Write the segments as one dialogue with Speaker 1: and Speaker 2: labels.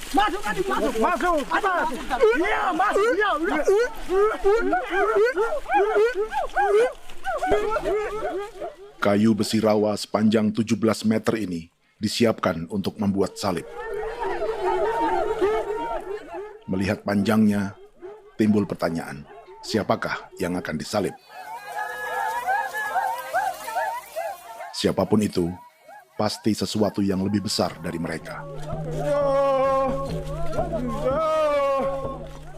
Speaker 1: Masuk. Iya, masuk. Iya, udah.
Speaker 2: Kayu besi rawa sepanjang 17 meter ini disiapkan untuk membuat salib. Melihat panjangnya, timbul pertanyaan, siapakah yang akan disalib? Siapapun itu, pasti sesuatu yang lebih besar dari mereka.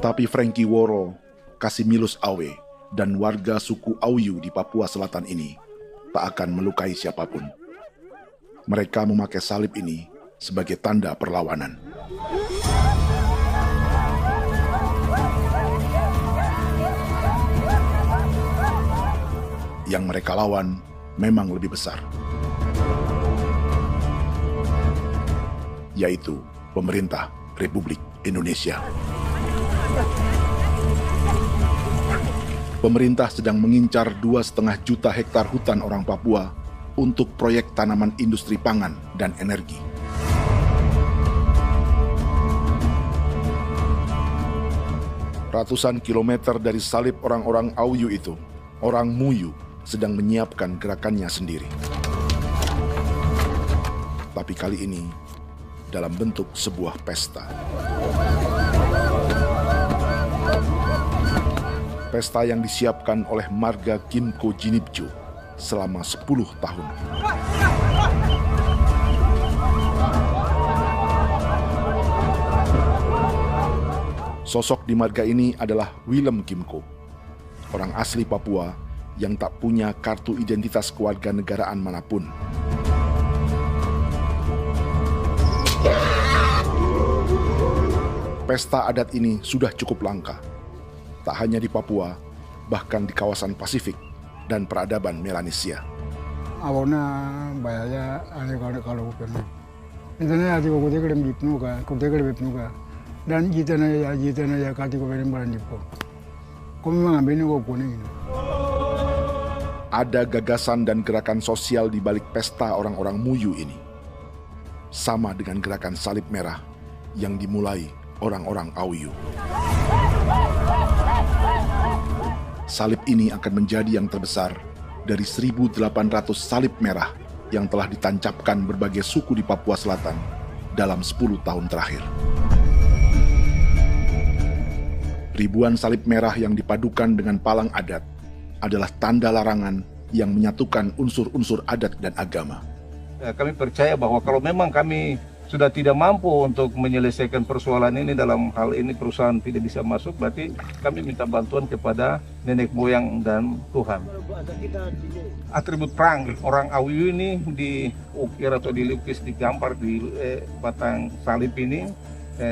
Speaker 2: Tapi Frankie Woro, Casimilus Awe, dan warga suku Auyu di Papua Selatan ini tak akan melukai siapapun. Mereka memakai salib ini sebagai tanda perlawanan. Yang mereka lawan memang lebih besar, yaitu pemerintah Republik Indonesia. Pemerintah sedang mengincar 2,5 juta hektar hutan orang Papua untuk proyek tanaman industri pangan dan energi. Ratusan kilometer dari salib orang-orang Auyu itu, orang Muyu sedang menyiapkan gerakannya sendiri. Tapi kali ini dalam bentuk sebuah pesta. Pesta yang disiapkan oleh marga Kimco Jinibju selama 10 tahun. Sosok di marga ini adalah Willem Kimco, orang asli Papua yang tak punya kartu identitas kewarganegaraan manapun. Pesta adat ini sudah cukup langka, tak hanya di Papua, bahkan di kawasan Pasifik dan peradaban Melanesia.
Speaker 3: Awalnya bayarnya kalau bukan. Intinya hati kau dekere bipnuka, dan jitana ya kati kau beri barang dipo. Kau memang ambil kau kuning.
Speaker 2: Ada gagasan dan gerakan sosial di balik pesta orang-orang Muyu ini, sama dengan gerakan salib merah yang dimulai orang-orang Auyu. Salib ini akan menjadi yang terbesar dari 1.800 salib merah yang telah ditancapkan berbagai suku di Papua Selatan dalam 10 tahun terakhir. Ribuan salib merah yang dipadukan dengan palang adat adalah tanda larangan yang menyatukan unsur-unsur adat dan agama.
Speaker 4: Kami percaya bahwa kalau memang kami sudah tidak mampu untuk menyelesaikan persoalan ini, dalam hal ini perusahaan tidak bisa masuk, berarti kami minta bantuan kepada nenek moyang dan Tuhan. Atribut perang orang Auyu ini diukir atau dilukis, digambar di batang salib ini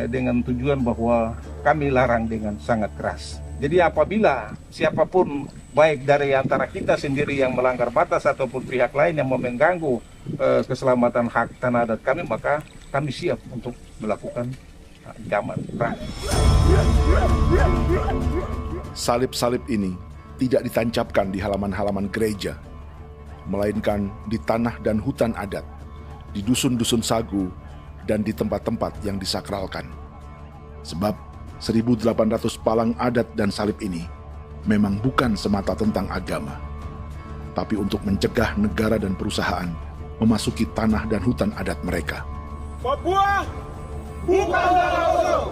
Speaker 4: dengan tujuan bahwa kami larang dengan sangat keras. Jadi apabila siapapun, baik dari antara kita sendiri yang melanggar batas ataupun pihak lain yang mengganggu keselamatan hak tanah adat kami, maka kami siap untuk melakukan ancaman perang.
Speaker 2: Salib-salib ini tidak ditancapkan di halaman-halaman gereja, melainkan di tanah dan hutan adat, di dusun-dusun sagu, dan di tempat-tempat yang disakralkan. Sebab 1.800 palang adat dan salib ini memang bukan semata tentang agama, tapi untuk mencegah negara dan perusahaan memasuki tanah dan hutan adat mereka.
Speaker 1: Papua bukan negara kosong.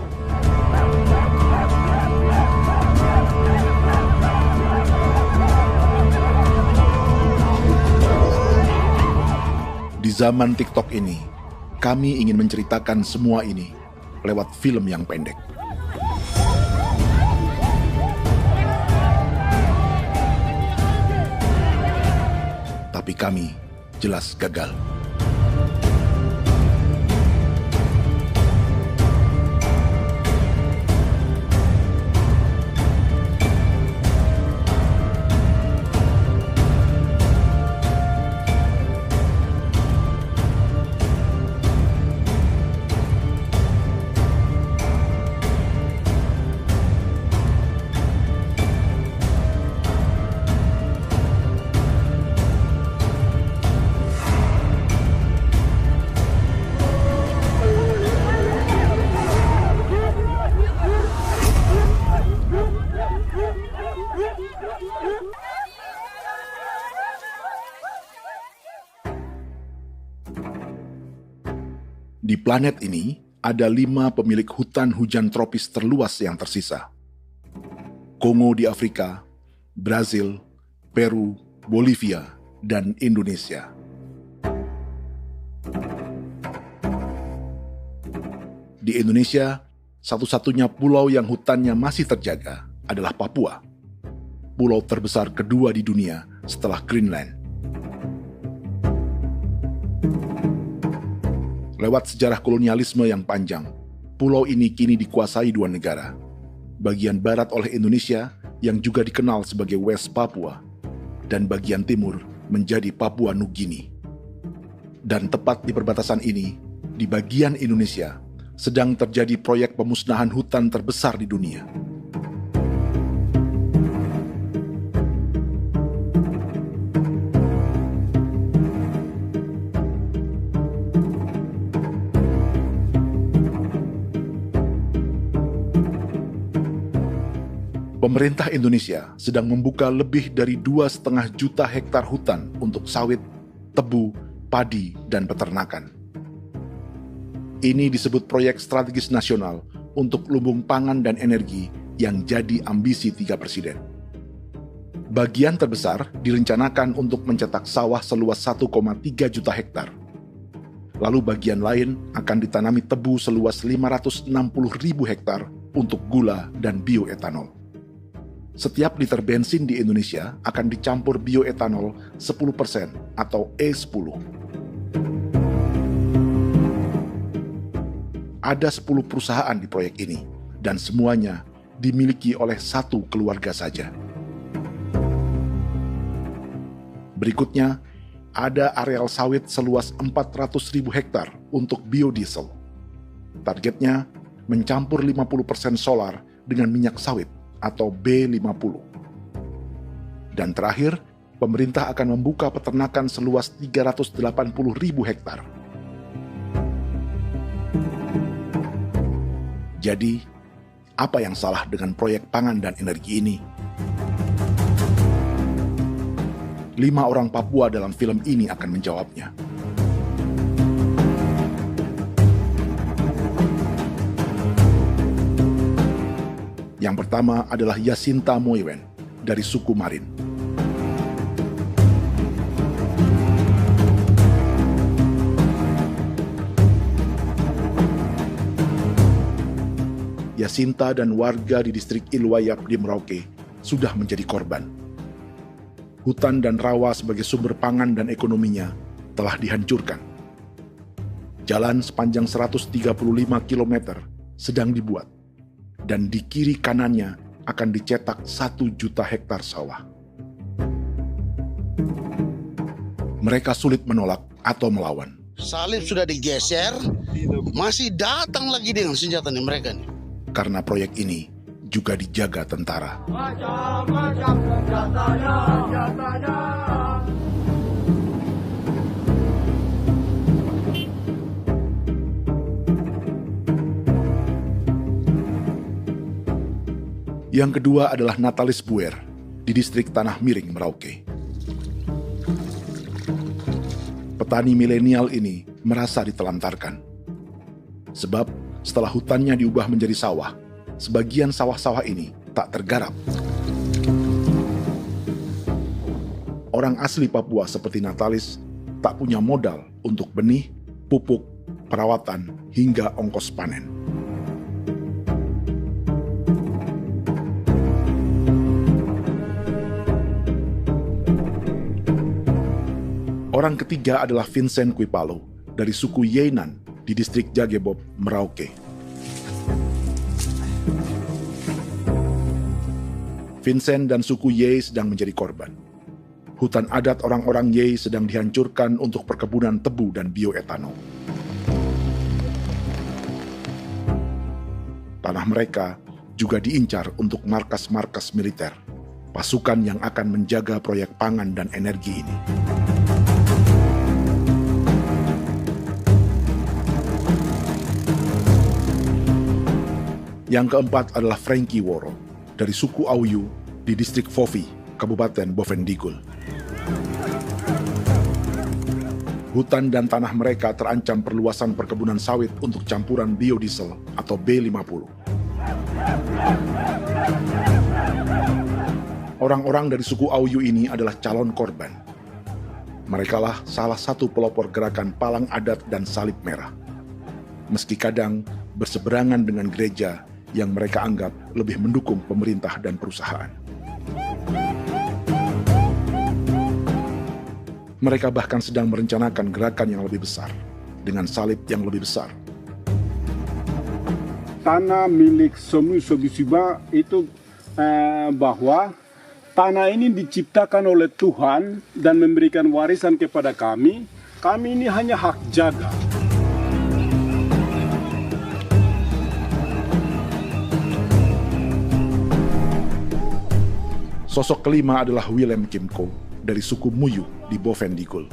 Speaker 2: Di zaman TikTok ini, kami ingin menceritakan semua ini lewat film yang pendek. Tapi kami jelas gagal. Di planet ini, ada 5 pemilik hutan hujan tropis terluas yang tersisa. Kongo di Afrika, Brazil, Peru, Bolivia, dan Indonesia. Di Indonesia, satu-satunya pulau yang hutannya masih terjaga adalah Papua, pulau terbesar kedua di dunia setelah Greenland. Lewat sejarah kolonialisme yang panjang, pulau ini kini dikuasai 2 negara. Bagian barat oleh Indonesia yang juga dikenal sebagai West Papua, dan bagian timur menjadi Papua Nugini. Dan tepat di perbatasan ini, di bagian Indonesia, sedang terjadi proyek pemusnahan hutan terbesar di dunia. Pemerintah Indonesia sedang membuka lebih dari 2,5 juta hektar hutan untuk sawit, tebu, padi, dan peternakan. Ini disebut proyek strategis nasional untuk lumbung pangan dan energi yang jadi ambisi 3 presiden. Bagian terbesar direncanakan untuk mencetak sawah seluas 1,3 juta hektar. Lalu bagian lain akan ditanami tebu seluas 560.000 hektar untuk gula dan bioetanol. Setiap liter bensin di Indonesia akan dicampur bioetanol 10% atau E10. Ada 10 perusahaan di proyek ini, dan semuanya dimiliki oleh 1 keluarga saja. Berikutnya, ada areal sawit seluas 400.000 hektar untuk biodiesel. Targetnya mencampur 50% solar dengan minyak sawit atau B50. Dan terakhir, pemerintah akan membuka peternakan seluas 380.000 hektar. Jadi, apa yang salah dengan proyek pangan dan energi ini? 5 orang Papua dalam film ini akan menjawabnya. Yang pertama adalah Yasinta Moiwen dari suku Marin. Yasinta dan warga di distrik Ilwayap di Merauke sudah menjadi korban. Hutan dan rawa sebagai sumber pangan dan ekonominya telah dihancurkan. Jalan sepanjang 135 km sedang dibuat, dan di kiri kanannya akan dicetak 1 juta hektar sawah. Mereka sulit menolak atau melawan.
Speaker 5: Salib sudah digeser, masih datang lagi dengan senjata mereka nih.
Speaker 2: Karena proyek ini juga dijaga tentara.
Speaker 1: Macam-macam senjatanya.
Speaker 2: Yang kedua adalah Natalis Buer di distrik Tanah Miring, Merauke. Petani milenial ini merasa ditelantarkan. Sebab setelah hutannya diubah menjadi sawah, sebagian sawah-sawah ini tak tergarap. Orang asli Papua seperti Natalis tak punya modal untuk benih, pupuk, perawatan, hingga ongkos panen. Orang ketiga adalah Vincent Kuipalo dari suku Yenan di distrik Jagebob, Merauke. Vincent dan suku Ye sedang menjadi korban. Hutan adat orang-orang Ye sedang dihancurkan untuk perkebunan tebu dan bioetanol. Tanah mereka juga diincar untuk markas-markas militer, pasukan yang akan menjaga proyek pangan dan energi ini. Yang keempat adalah Frankie Woro dari suku Auyu di distrik Fofi, Kabupaten Bovendigul. Hutan dan tanah mereka terancam perluasan perkebunan sawit untuk campuran biodiesel atau B50. Orang-orang dari suku Auyu ini adalah calon korban. Merekalah salah satu pelopor gerakan Palang Adat dan Salib Merah. Meski kadang berseberangan dengan gereja yang mereka anggap lebih mendukung pemerintah dan perusahaan. Mereka bahkan sedang merencanakan gerakan yang lebih besar, dengan salib yang lebih besar.
Speaker 6: Tanah milik Somu Sobisiba itu bahwa tanah ini diciptakan oleh Tuhan dan memberikan warisan kepada kami. Kami ini hanya hak jaga.
Speaker 2: Sosok kelima adalah Willem Kimco dari suku Muyu di Bovendigul.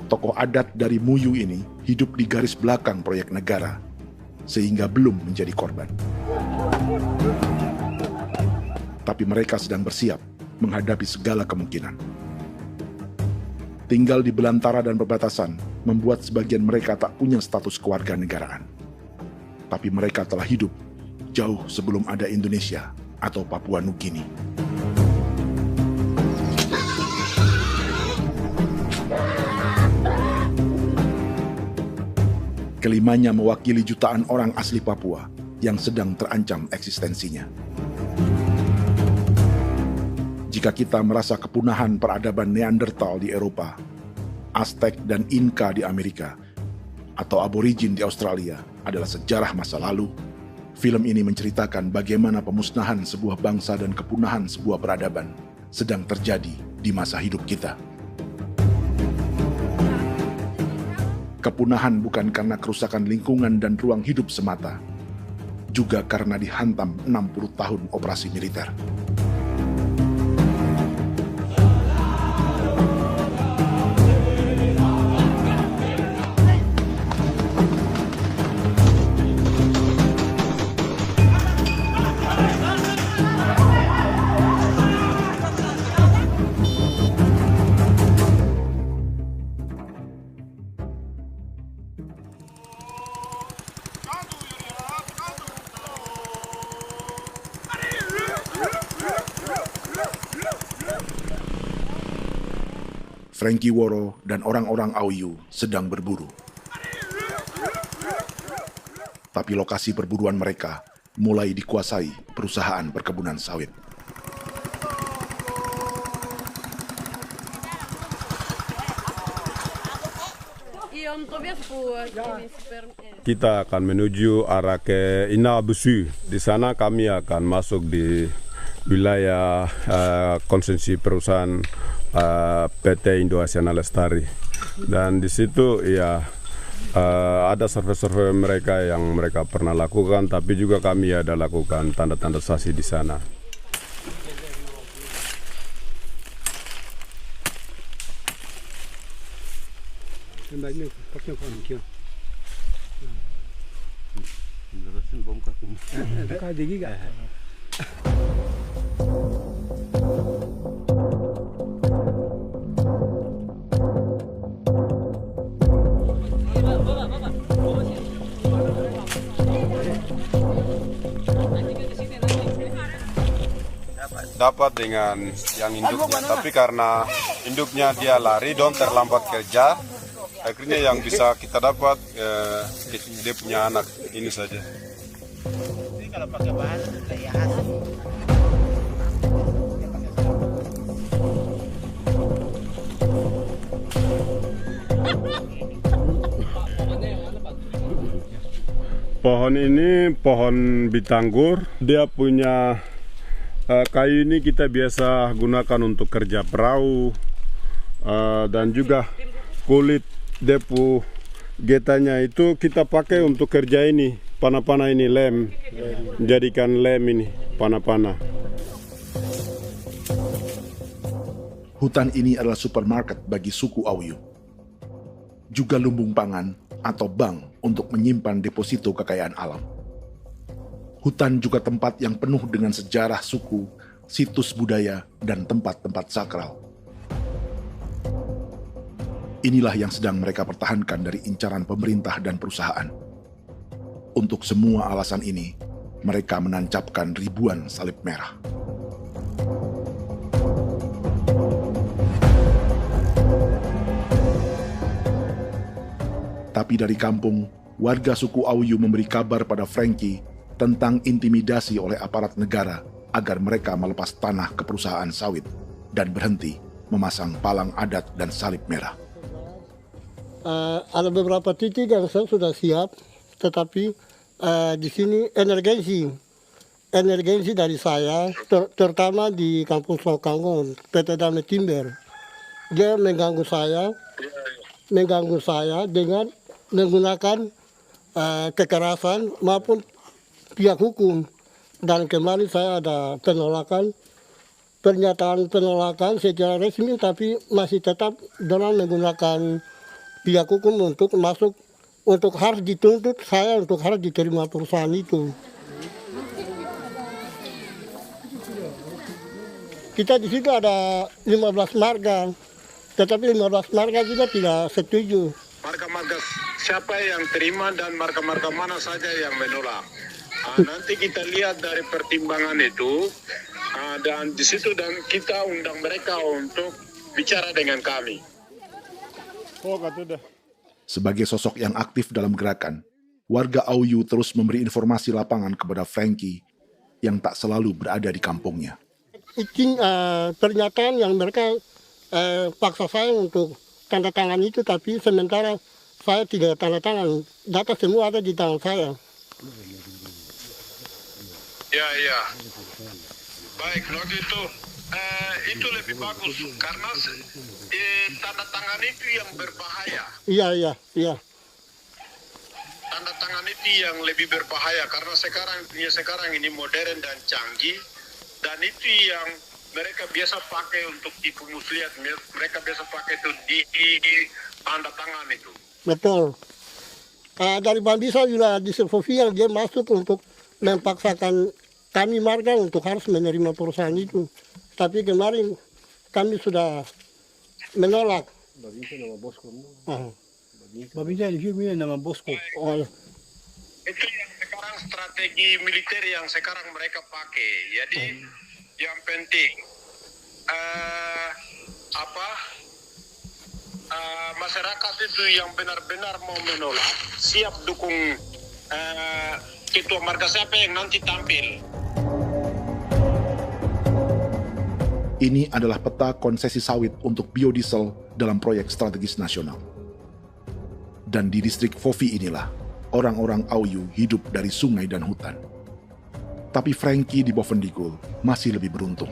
Speaker 2: Tokoh adat dari Muyu ini hidup di garis belakang proyek negara, sehingga belum menjadi korban. Tapi mereka sedang bersiap menghadapi segala kemungkinan. Tinggal di belantara dan perbatasan membuat sebagian mereka tak punya status kewarganegaraan. Tapi mereka telah hidup jauh sebelum ada Indonesia atau Papua Nugini. Kelimanya mewakili jutaan orang asli Papua yang sedang terancam eksistensinya. Jika kita merasa kepunahan peradaban Neanderthal di Eropa, Aztec dan Inca di Amerika, atau aborigin di Australia adalah sejarah masa lalu, film ini menceritakan bagaimana pemusnahan sebuah bangsa dan kepunahan sebuah peradaban sedang terjadi di masa hidup kita. Kepunahan bukan karena kerusakan lingkungan dan ruang hidup semata, juga karena dihantam 60 tahun operasi militer. Frankie Woro dan orang-orang Auyu sedang berburu. Tapi lokasi perburuan mereka mulai dikuasai perusahaan perkebunan sawit.
Speaker 7: Kita akan menuju arah ke Inabusu. Di sana kami akan masuk di wilayah konsesi perusahaan PT Indo Asiana Lestari, dan di situ ya ada survei-survei mereka yang mereka pernah lakukan, tapi juga kami ada lakukan tanda-tanda saksi di sana. Dapat dengan yang induknya, tapi karena induknya dia lari dan terlambat kerja, akhirnya yang bisa kita dapat dia punya anak ini saja.
Speaker 8: Ini kalau pakai bahan kayak hasil.
Speaker 7: Pohon ini pohon bitanggur, dia punya kayu ini kita biasa gunakan untuk kerja perahu, dan juga kulit depu getanya itu kita pakai untuk kerja ini, panah-panah ini lem, jadikan lem ini, panah-panah.
Speaker 2: Hutan ini adalah supermarket bagi suku Auyu. Juga lumbung pangan atau bank untuk menyimpan deposito kekayaan alam. Hutan juga tempat yang penuh dengan sejarah suku, situs budaya, dan tempat-tempat sakral. Inilah yang sedang mereka pertahankan dari incaran pemerintah dan perusahaan. Untuk semua alasan ini, mereka menancapkan ribuan salib merah. Tapi dari kampung, warga suku Auyu memberi kabar pada Frankie tentang intimidasi oleh aparat negara agar mereka melepas tanah ke perusahaan sawit dan berhenti memasang palang adat dan salib merah.
Speaker 9: Ada beberapa titik yang saya sudah siap, tetapi di sini emergensi dari saya, terutama di Kampung Sokangon, PT Damai Timber. Dia mengganggu saya dengan menggunakan kekerasan maupun pihak hukum. Dan kemarin saya ada pernyataan penolakan secara resmi, tapi masih tetap dengan menggunakan pihak hukum untuk masuk, untuk harus dituntut saya untuk harus diterima perusahaan itu. Kita di situ ada 15 marga, tetapi 15 marga juga tidak setuju.
Speaker 6: Marga-marga siapa yang terima dan marga-marga mana saja yang menolak. Nanti kita lihat dari pertimbangan itu, dan di situ dan kita undang mereka untuk bicara dengan kami.
Speaker 2: Sebagai sosok yang aktif dalam gerakan, warga Auyu terus memberi informasi lapangan kepada Frankie yang tak selalu berada di kampungnya.
Speaker 9: Izin pernyataan yang mereka paksa saya untuk tanda tangan itu, tapi sementara saya tidak tanda tangan. Data semua ada di tangan saya.
Speaker 6: Ya. Baik, kalau gitu itu lebih bagus karena tanda tangan itu yang berbahaya.
Speaker 9: Iya.
Speaker 6: Tanda tangan itu yang lebih berbahaya karena sekarang ini modern dan canggih, dan itu yang mereka biasa pakai untuk tipu muslihat. Mereka biasa pakai itu di tanda tangan itu.
Speaker 9: Betul. Dari Bambisa juga di Sofia dia masuk untuk memaksakan kami marga untuk harus menerima perusahaan itu. Tapi kemarin kami sudah menolak.
Speaker 1: Babinsa nama bosku. Babinsa di sini nama bosku.
Speaker 6: Itu yang sekarang strategi militer yang sekarang mereka pakai. Jadi yang penting masyarakat itu yang benar-benar mau menolak siap dukung ketua marga siapa yang nanti tampil.
Speaker 2: Ini adalah peta konsesi sawit untuk biodiesel dalam proyek strategis nasional. Dan di distrik Fofi inilah, orang-orang Auyu hidup dari sungai dan hutan. Tapi Frankie di Bovendigul masih lebih beruntung.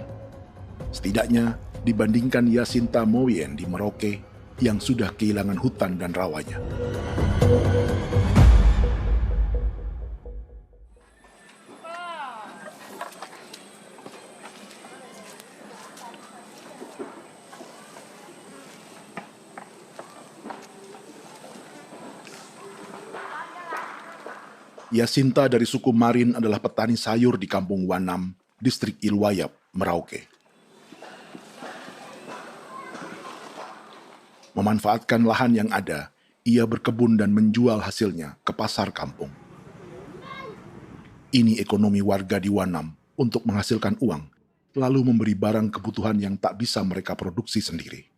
Speaker 2: Setidaknya dibandingkan Yasinta Moyen di Merauke yang sudah kehilangan hutan dan rawanya. Yasinta dari suku Marin adalah petani sayur di Kampung Wanam, distrik Ilwayap, Merauke. Memanfaatkan lahan yang ada, ia berkebun dan menjual hasilnya ke pasar kampung. Ini ekonomi warga di Wanam untuk menghasilkan uang, lalu memberi barang kebutuhan yang tak bisa mereka produksi sendiri.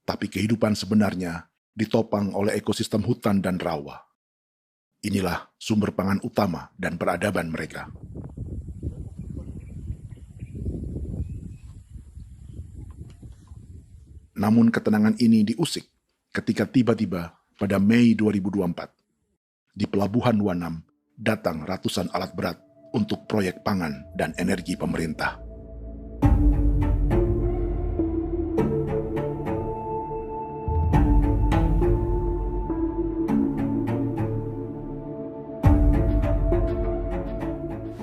Speaker 2: Tapi kehidupan sebenarnya ditopang oleh ekosistem hutan dan rawa. Inilah sumber pangan utama dan peradaban mereka. Namun ketenangan ini diusik ketika tiba-tiba pada Mei 2024, di Pelabuhan Wanam datang ratusan alat berat untuk proyek pangan dan energi pemerintah.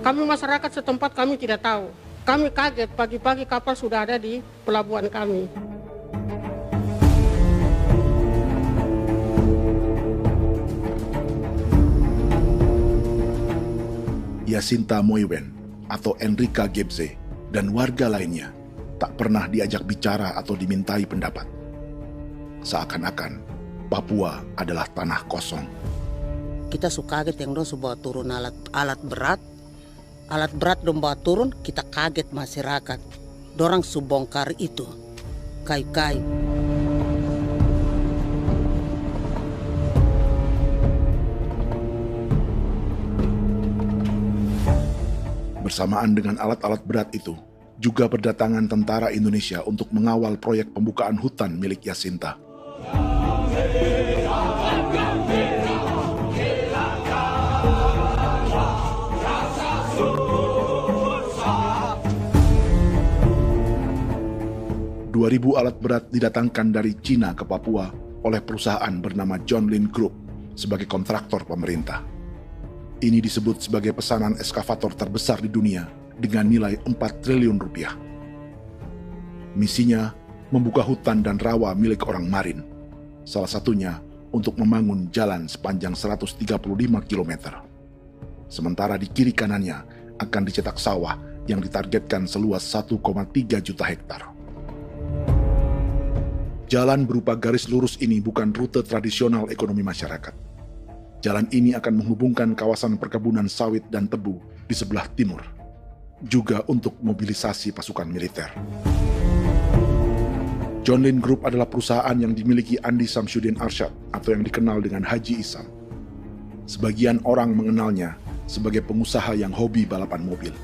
Speaker 9: Kami masyarakat setempat kami tidak tahu. Kami kaget pagi-pagi kapal sudah ada di pelabuhan kami.
Speaker 2: Yasinta Moywen atau Enrika Gebze dan warga lainnya tak pernah diajak bicara atau dimintai pendapat. Seakan-akan Papua adalah tanah kosong.
Speaker 10: Kita suka kaget yang dong bawa turun alat berat dong bawa turun, kita kaget masyarakat. Dorang subongkar itu kayu-kayu.
Speaker 2: Bersamaan dengan alat-alat berat itu, juga berdatangan tentara Indonesia untuk mengawal proyek pembukaan hutan milik Jacinta. Ribu alat berat didatangkan dari Cina ke Papua oleh perusahaan bernama John Lin Group sebagai kontraktor pemerintah. Ini disebut sebagai pesanan eskavator terbesar di dunia dengan nilai 4 triliun rupiah. Misinya membuka hutan dan rawa milik orang Marin, salah satunya untuk membangun jalan sepanjang 135 km. Sementara di kiri kanannya akan dicetak sawah yang ditargetkan seluas 1,3 juta hektar. Jalan berupa garis lurus ini bukan rute tradisional ekonomi masyarakat. Jalan ini akan menghubungkan kawasan perkebunan sawit dan tebu di sebelah timur, juga untuk mobilisasi pasukan militer. John Lin Group adalah perusahaan yang dimiliki Andi Samsudin Arsyad atau yang dikenal dengan Haji Isam. Sebagian orang mengenalnya sebagai pengusaha yang hobi balapan mobil.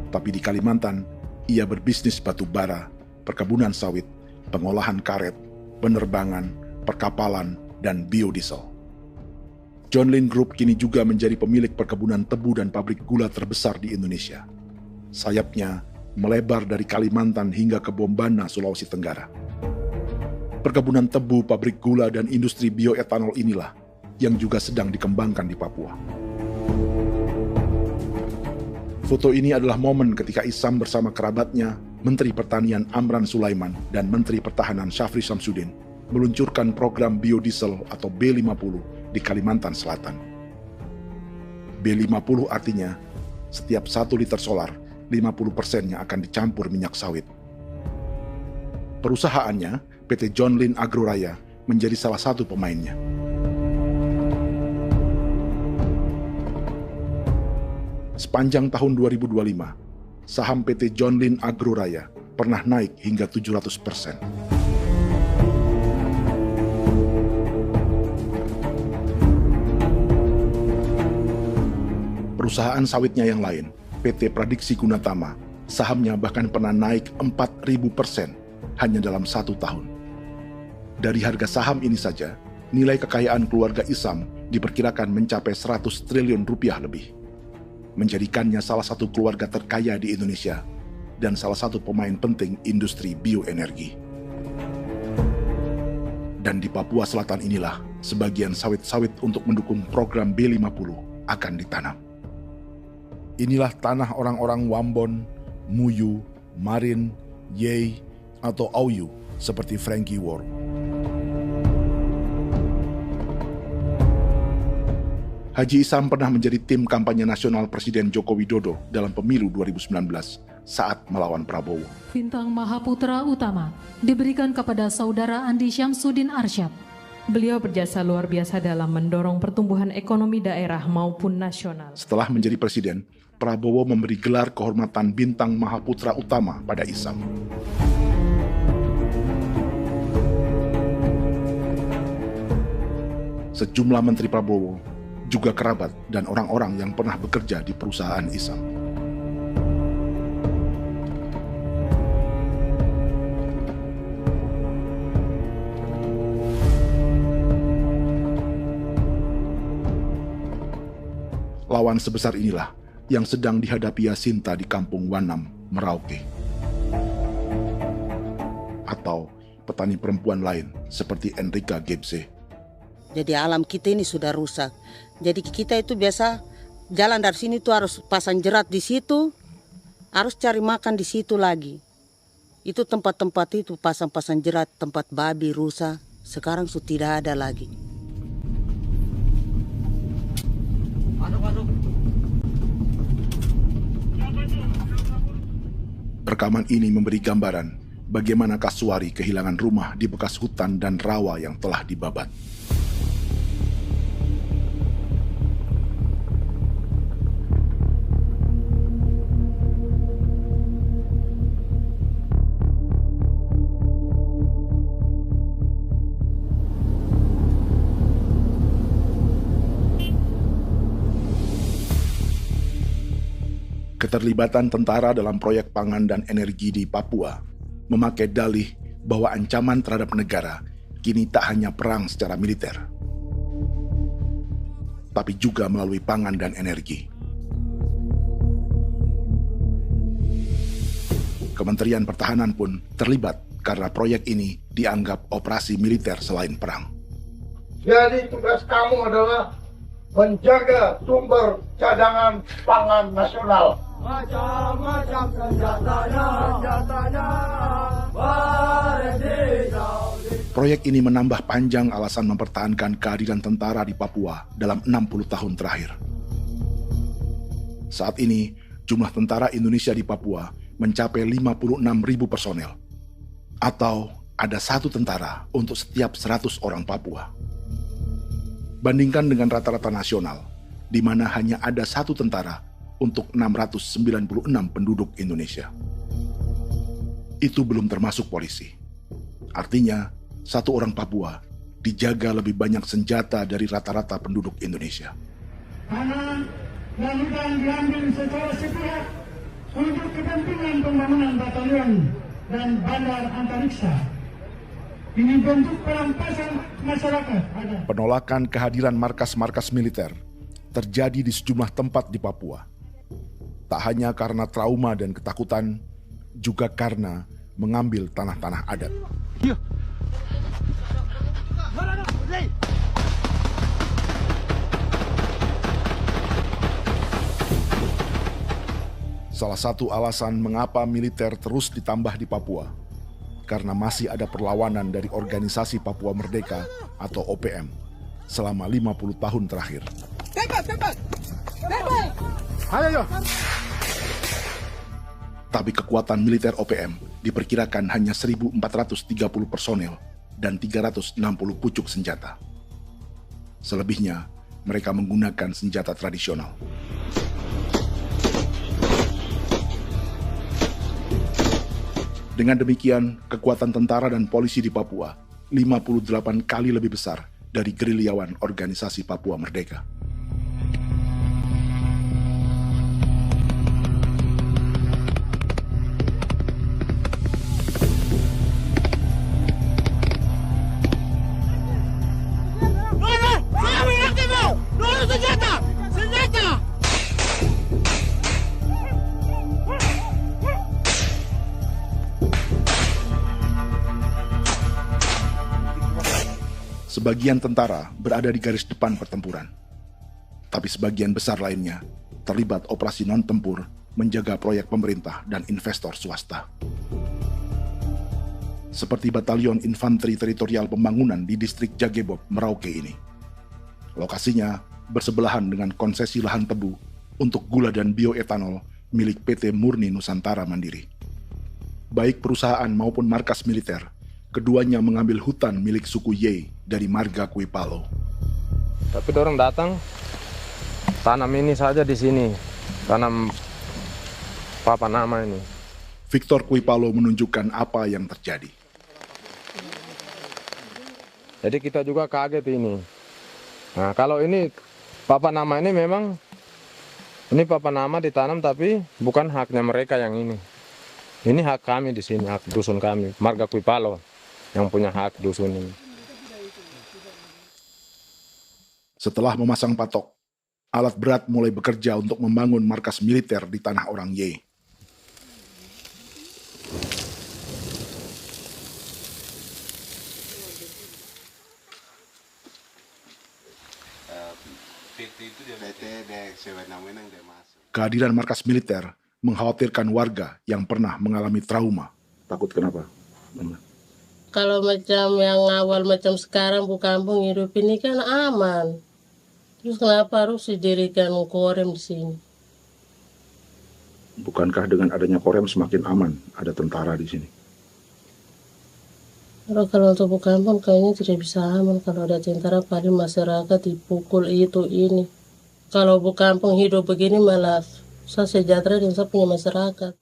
Speaker 2: Tapi di Kalimantan, ia berbisnis batu bara, perkebunan sawit, pengolahan karet, penerbangan, perkapalan, dan biodiesel. John Lin Group kini juga menjadi pemilik perkebunan tebu dan pabrik gula terbesar di Indonesia. Sayapnya melebar dari Kalimantan hingga ke Bombana, Sulawesi Tenggara. Perkebunan tebu, pabrik gula, dan industri bioetanol inilah yang juga sedang dikembangkan di Papua. Foto ini adalah momen ketika Isam bersama kerabatnya, Menteri Pertanian Amran Sulaiman dan Menteri Pertahanan Syafri Samsudin meluncurkan program biodiesel atau B50 di Kalimantan Selatan. B50 artinya setiap 1 liter solar, 50%-nya akan dicampur minyak sawit. Perusahaannya, PT John Lin Agroraya, menjadi salah satu pemainnya. Sepanjang tahun 2025, saham PT John Lin Agroraya pernah naik hingga 700%. Perusahaan sawitnya yang lain, PT Pradiksi Gunatama, sahamnya bahkan pernah naik 4.000% hanya dalam 1 tahun. Dari harga saham ini saja, nilai kekayaan keluarga Isam diperkirakan mencapai 100 triliun rupiah lebih, menjadikannya salah satu keluarga terkaya di Indonesia dan salah satu pemain penting industri bioenergi. Dan di Papua Selatan inilah sebagian sawit-sawit untuk mendukung program B50 akan ditanam. Inilah tanah orang-orang Wambon, Muyu, Marin, Yei, atau Auyu seperti Frankie Ward. Haji Isam pernah menjadi tim kampanye nasional Presiden Joko Widodo dalam pemilu 2019 saat melawan Prabowo.
Speaker 11: Bintang Mahaputra Utama diberikan kepada Saudara Andi Syamsuddin Arsyad. Beliau berjasa luar biasa dalam mendorong pertumbuhan ekonomi daerah maupun nasional.
Speaker 2: Setelah menjadi presiden, Prabowo memberi gelar kehormatan Bintang Mahaputra Utama pada Isam. Sejumlah menteri Prabowo, juga kerabat dan orang-orang yang pernah bekerja di perusahaan Isam. Lawan sebesar inilah yang sedang dihadapi Jacinta di kampung Wanam, Merauke. Atau petani perempuan lain seperti Enrika Gebse.
Speaker 10: Jadi alam kita ini sudah rusak. Jadi kita itu biasa jalan dari sini tuh harus pasang jerat di situ, harus cari makan di situ lagi. Itu tempat-tempat itu pasang-pasang jerat, tempat babi, rusa, sekarang sudah tidak ada lagi.
Speaker 2: Rekaman ini memberi gambaran bagaimana Kasuari kehilangan rumah di bekas hutan dan rawa yang telah dibabat. Keterlibatan tentara dalam proyek pangan dan energi di Papua memakai dalih bahwa ancaman terhadap negara kini tak hanya perang secara militer, tapi juga melalui pangan dan energi. Kementerian Pertahanan pun terlibat karena proyek ini dianggap operasi militer selain perang.
Speaker 12: Jadi tugas kamu adalah menjaga sumber cadangan pangan nasional. Macam-macam senjatanya,
Speaker 2: Proyek ini menambah panjang alasan mempertahankan kehadiran tentara di Papua dalam 60 tahun terakhir. Saat ini, jumlah tentara Indonesia di Papua mencapai 56.000 personel, atau ada 1 tentara untuk setiap 100 orang Papua. Bandingkan dengan rata-rata nasional, di mana hanya ada 1 tentara untuk 696 penduduk Indonesia. Itu belum termasuk polisi. Artinya, 1 orang Papua dijaga lebih banyak senjata dari rata-rata penduduk Indonesia.
Speaker 3: Tanah dan hutan diambil secara sepihak untuk kepentingan pembangunan batalion dan bandar antariksa. Ini bentuk perampasan masyarakat.
Speaker 2: Penolakan kehadiran markas-markas militer terjadi di sejumlah tempat di Papua. Tak hanya karena trauma dan ketakutan, juga karena mengambil tanah-tanah adat. Salah satu alasan mengapa militer terus ditambah di Papua, karena masih ada perlawanan dari Organisasi Papua Merdeka atau OPM selama 50 tahun terakhir. Ayo. Tapi kekuatan militer OPM diperkirakan hanya 1.430 personel dan 360 pucuk senjata. Selebihnya, mereka menggunakan senjata tradisional. Dengan demikian, kekuatan tentara dan polisi di Papua 58 kali lebih besar dari gerilyawan Organisasi Papua Merdeka. Sebagian tentara berada di garis depan pertempuran, tapi sebagian besar lainnya terlibat operasi non-tempur menjaga proyek pemerintah dan investor swasta. Seperti Batalion Infanteri Teritorial Pembangunan di distrik Jagebob, Merauke ini. Lokasinya bersebelahan dengan konsesi lahan tebu untuk gula dan bioetanol milik PT Murni Nusantara Mandiri. Baik perusahaan maupun markas militer, keduanya mengambil hutan milik suku Ye dari marga Kuipalo.
Speaker 13: Tapi dorong datang, tanam ini saja di sini, tanam papan nama ini.
Speaker 2: Victor Kuipalo menunjukkan apa yang terjadi.
Speaker 13: Jadi kita juga kaget ini. Nah, kalau ini papan nama ini memang, ini papan nama ditanam tapi bukan haknya mereka yang ini. Ini hak kami di sini, hak dusun kami, marga Kuipalo yang punya hak dusun ini.
Speaker 2: Setelah memasang patok, alat berat mulai bekerja untuk membangun markas militer di tanah orang Ye. Kehadiran markas militer mengkhawatirkan warga yang pernah mengalami trauma. Takut kenapa?
Speaker 14: Kalau macam yang awal macam sekarang bu kampung hidup ini kan aman. Terus kenapa harus didirikan korem di sini?
Speaker 2: Bukankah dengan adanya Korem semakin aman ada tentara di sini?
Speaker 14: Kalau untuk kampung kayaknya tidak bisa aman kalau ada tentara, paling masyarakat dipukul itu ini. Kalau kampung hidup begini malah saya sejahtera dan saya punya masyarakat.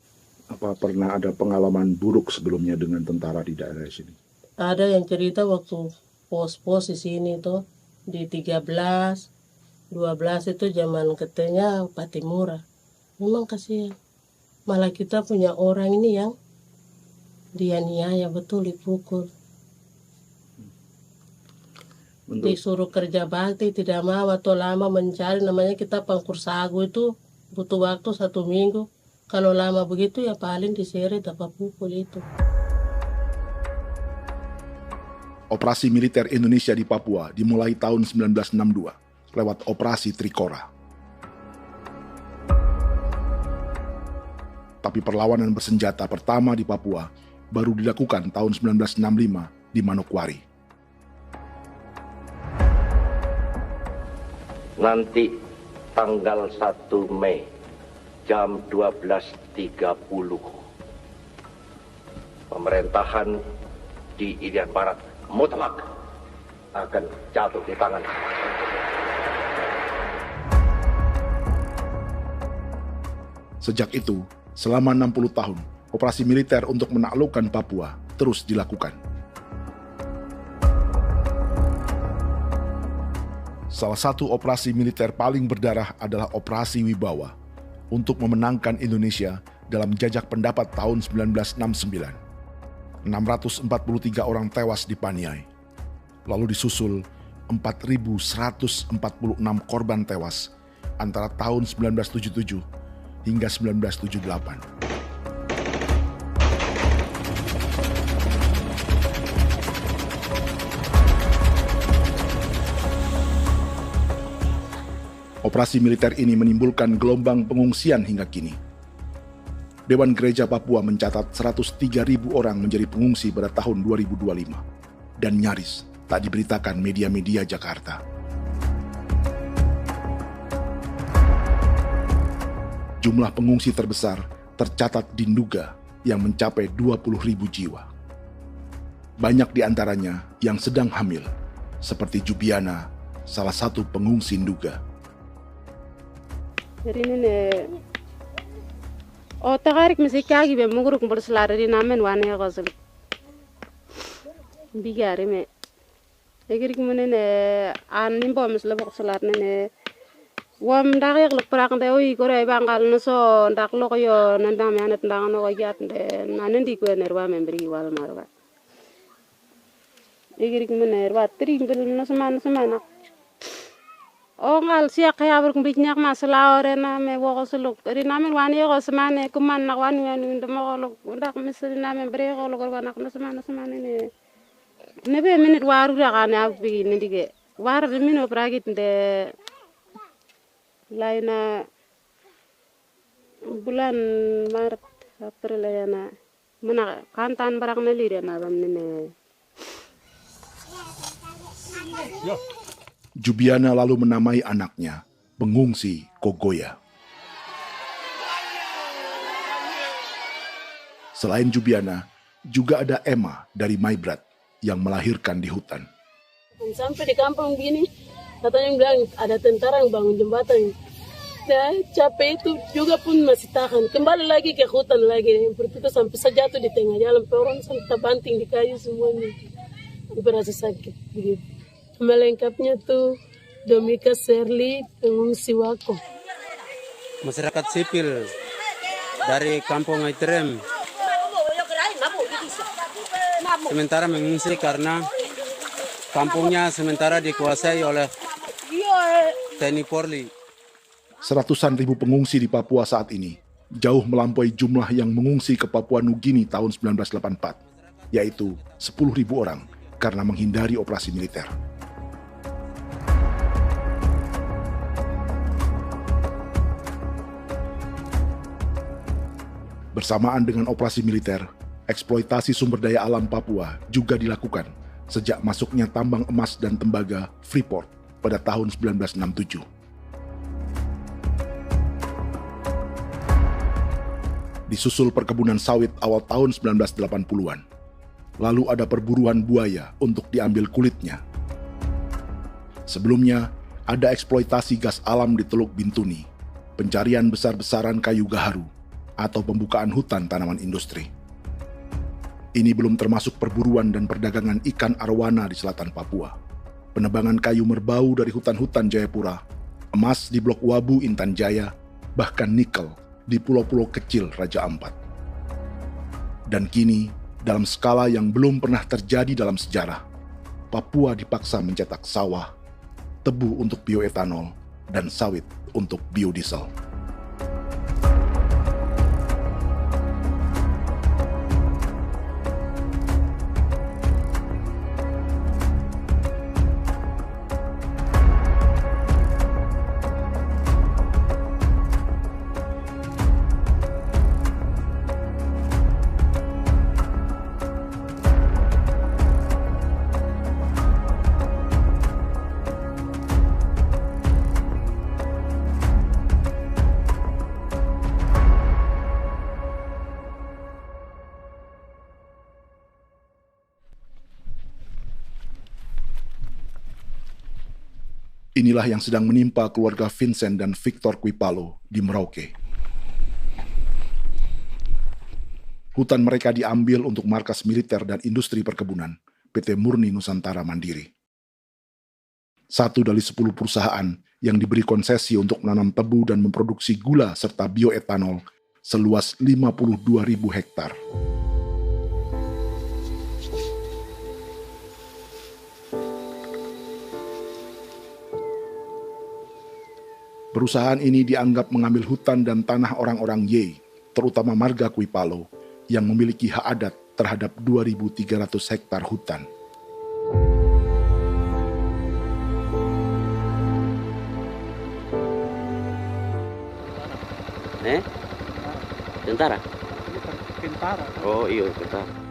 Speaker 2: Apa pernah ada pengalaman buruk sebelumnya dengan tentara di daerah sini?
Speaker 14: Ada yang cerita waktu pos-pos di sini tuh di 13, 12 itu zaman katanya Patimura. Memang kasihan. Malah kita punya orang ini yang dianiaya betul, dipukul. Disuruh kerja bakti tidak mau atau lama mencari, namanya kita pangkur sagu itu butuh waktu 1 minggu. Kalau lama begitu ya paling diseret apa pukul itu.
Speaker 2: Operasi militer Indonesia di Papua dimulai tahun 1962 lewat Operasi Trikora. Tapi perlawanan bersenjata pertama di Papua baru dilakukan tahun 1965 di Manokwari.
Speaker 15: Nanti tanggal 1 Mei jam 12.30 pemerintahan di Irian Barat mutlak akan jatuh di tangan.
Speaker 2: Sejak itu, selama 60 tahun, operasi militer untuk menaklukkan Papua terus dilakukan. Salah satu operasi militer paling berdarah adalah Operasi Wibawa untuk memenangkan Indonesia dalam jajak pendapat tahun 1969. 643 orang tewas di Paniai. Lalu disusul 4.146 korban tewas antara tahun 1977 hingga 1978. Operasi militer ini menimbulkan gelombang pengungsian hingga kini. Dewan Gereja Papua mencatat 103.000 orang menjadi pengungsi pada tahun 2025 dan nyaris tak diberitakan media-media Jakarta. Jumlah pengungsi terbesar tercatat di Nduga yang mencapai 20.000 jiwa. Banyak di antaranya yang sedang hamil, seperti Jubiana, salah satu pengungsi Nduga.
Speaker 16: Jadi ini takarik mesti kaki be muguruk berselari di namen wane kosel. Bigari me. Egirik mene an nimbo mesle bok selar nene. Wam dak yak lek prak de oi kore bangal no so dak lo yo nandam yanet ndang no yat de nanen di ko nerwa membri wal marwa. Egirik mene erwa tri bel no semana. Ngal siya kaya berkumpit nyak masalah orena me wako suluk. Ri namen wani ko semane kuman nak wani ndemo ko ndak misri namen bre ko lo nak no semana ne. Nebe minit waru ra kana bi nindige. War de mino pragit de laina bulan Maret April yana mana kantan barak na lire na bam ne.
Speaker 2: Jubiana lalu menamai anaknya pengungsi Kogoya. Selain Jubiana, juga ada Emma dari Maibrat yang melahirkan di hutan.
Speaker 17: Sampai di kampung gini, katanya bilang ada tentara yang bangun jembatan. Nah, capek itu juga pun masih tahan. Kembali lagi ke hutan lagi. Seperti itu sampai sejatuh di tengah jalan. Orang sampai banting di kayu semuanya. Berasa sakit begitu. Melengkapnya tuh Domika Serli, pengungsi Wako.
Speaker 18: Masyarakat sipil dari kampung Aitrem sementara mengungsi karena kampungnya sementara dikuasai oleh TNI Polri.
Speaker 2: Seratusan ribu pengungsi di Papua saat ini jauh melampaui jumlah yang mengungsi ke Papua Nugini tahun 1984, yaitu 10.000 orang karena menghindari operasi militer. Bersamaan dengan operasi militer, eksploitasi sumber daya alam Papua juga dilakukan sejak masuknya tambang emas dan tembaga Freeport pada tahun 1967. Disusul perkebunan sawit awal tahun 1980-an. Lalu ada perburuan buaya untuk diambil kulitnya. Sebelumnya, ada eksploitasi gas alam di Teluk Bintuni, pencarian besar-besaran kayu gaharu, atau pembukaan hutan tanaman industri. Ini belum termasuk perburuan dan perdagangan ikan arwana di selatan Papua, penebangan kayu merbau dari hutan-hutan Jayapura, emas di Blok Wabu Intan Jaya, bahkan nikel di pulau-pulau kecil Raja Ampat. Dan kini, dalam skala yang belum pernah terjadi dalam sejarah, Papua dipaksa mencetak sawah, tebu untuk bioetanol, dan sawit untuk biodiesel. Inilah yang sedang menimpa keluarga Vincent dan Victor Kuipalo di Merauke. Hutan mereka diambil untuk markas militer dan industri perkebunan, PT Murni Nusantara Mandiri. 1 dari 10 perusahaan yang diberi konsesi untuk menanam tebu dan memproduksi gula serta bioetanol seluas 52.000 hektar. Perusahaan ini dianggap mengambil hutan dan tanah orang-orang Ye, terutama marga Kuipalo, yang memiliki hak adat terhadap 2.300 hektar hutan.
Speaker 19: Tentara?
Speaker 8: Tentara.
Speaker 19: Oh iya, tentara.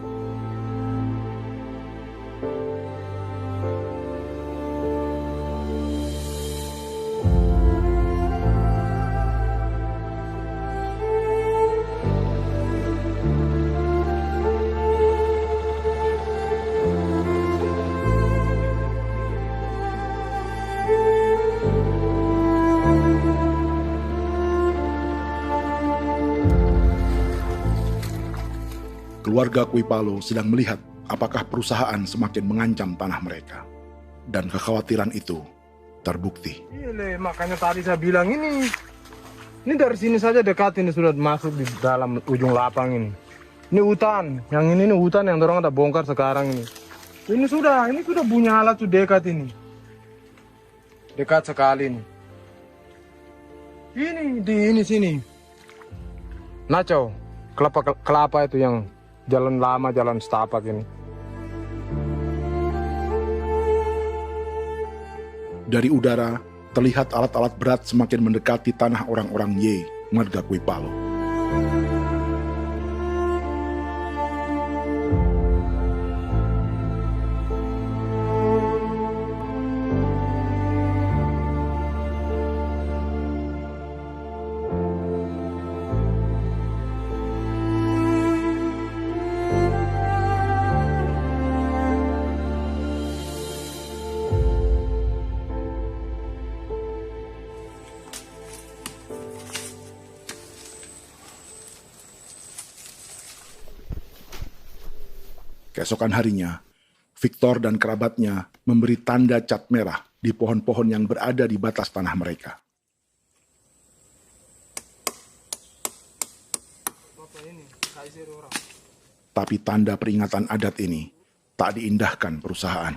Speaker 2: Keluarga Kuipalo sedang melihat apakah perusahaan semakin mengancam tanah mereka. Dan kekhawatiran itu terbukti.
Speaker 13: Iya, makanya tadi saya bilang ini dari sini saja dekat, ini sudah masuk di dalam ujung lapang ini. Ini hutan, yang ini hutan yang orang ada bongkar sekarang ini. Ini sudah punya alat tuh dekat ini. Dekat sekali ini. Ini di sini. Nacau, kelapa itu yang jalan lama, jalan setapak ini.
Speaker 2: Dari udara, terlihat alat-alat berat semakin mendekati tanah orang-orang Ye, marga Kuipalo. Keesokan harinya, Victor dan kerabatnya memberi tanda cat merah di pohon-pohon yang berada di batas tanah mereka. Tapi tanda peringatan adat ini tak diindahkan perusahaan.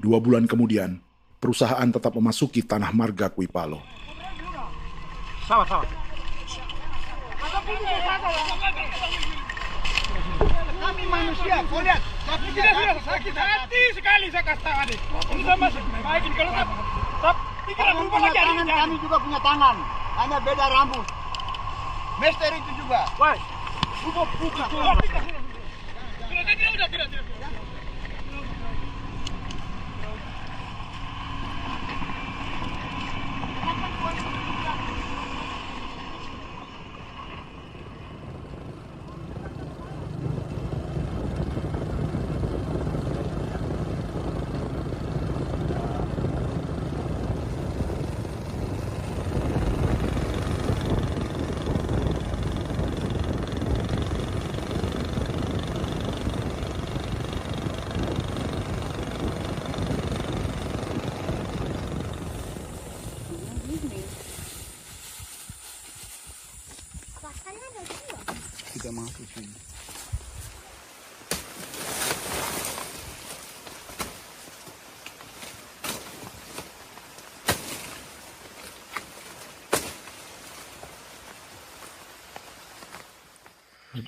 Speaker 2: Dua bulan kemudian, perusahaan tetap memasuki tanah marga Kuipalo.
Speaker 8: Sama. Kami manusia, kau lihat. Tapi tidak sudah sakit hati sekali saya katakan tadi. Ini sama baik ini kalau tidak berubah lagi tangan, kami juga punya tangan, hanya beda rambut. Mister itu juga. Wah, buka. Tidak.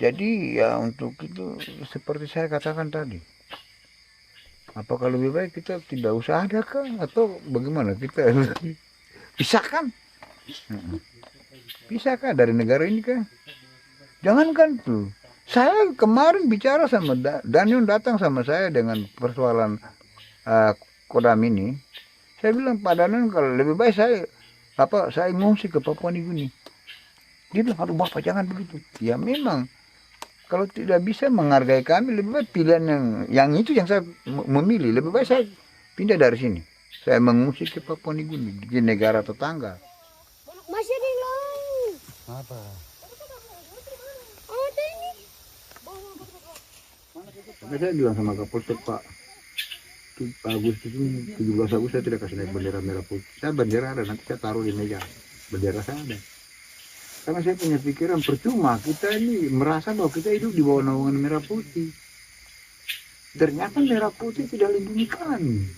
Speaker 19: Jadi ya untuk itu seperti saya katakan tadi, apakah lebih baik kita tidak usah ada kah atau bagaimana, kita pisahkan, pisahkan dari negara ini kah? Jangankan tuh, saya kemarin bicara sama Daniel, datang sama saya dengan persoalan Kodam ini. Saya bilang, Pak Daniel, kalau lebih baik saya ngungsi ke Papua Nugini. Dia bilang, aduh Bapak jangan begitu. Ya memang, kalau tidak bisa menghargai kami, lebih baik pilihan yang itu yang saya memilih. Lebih baik saya pindah dari sini. Saya mengungsi ke Papua Nugini, di negara tetangga.
Speaker 20: Masih di laut.
Speaker 19: Apa? Tapi saya bilang sama Kapolsek, Pak Agustus ini, 17 Agustus saya tidak kasih naik bendera merah putih. Saya bendera ada, nanti saya taruh di meja. Bendera saya ada. Karena saya punya pikiran, percuma kita ini merasa bahwa kita hidup di bawah naungan merah putih. Ternyata merah putih tidak lindungi kami.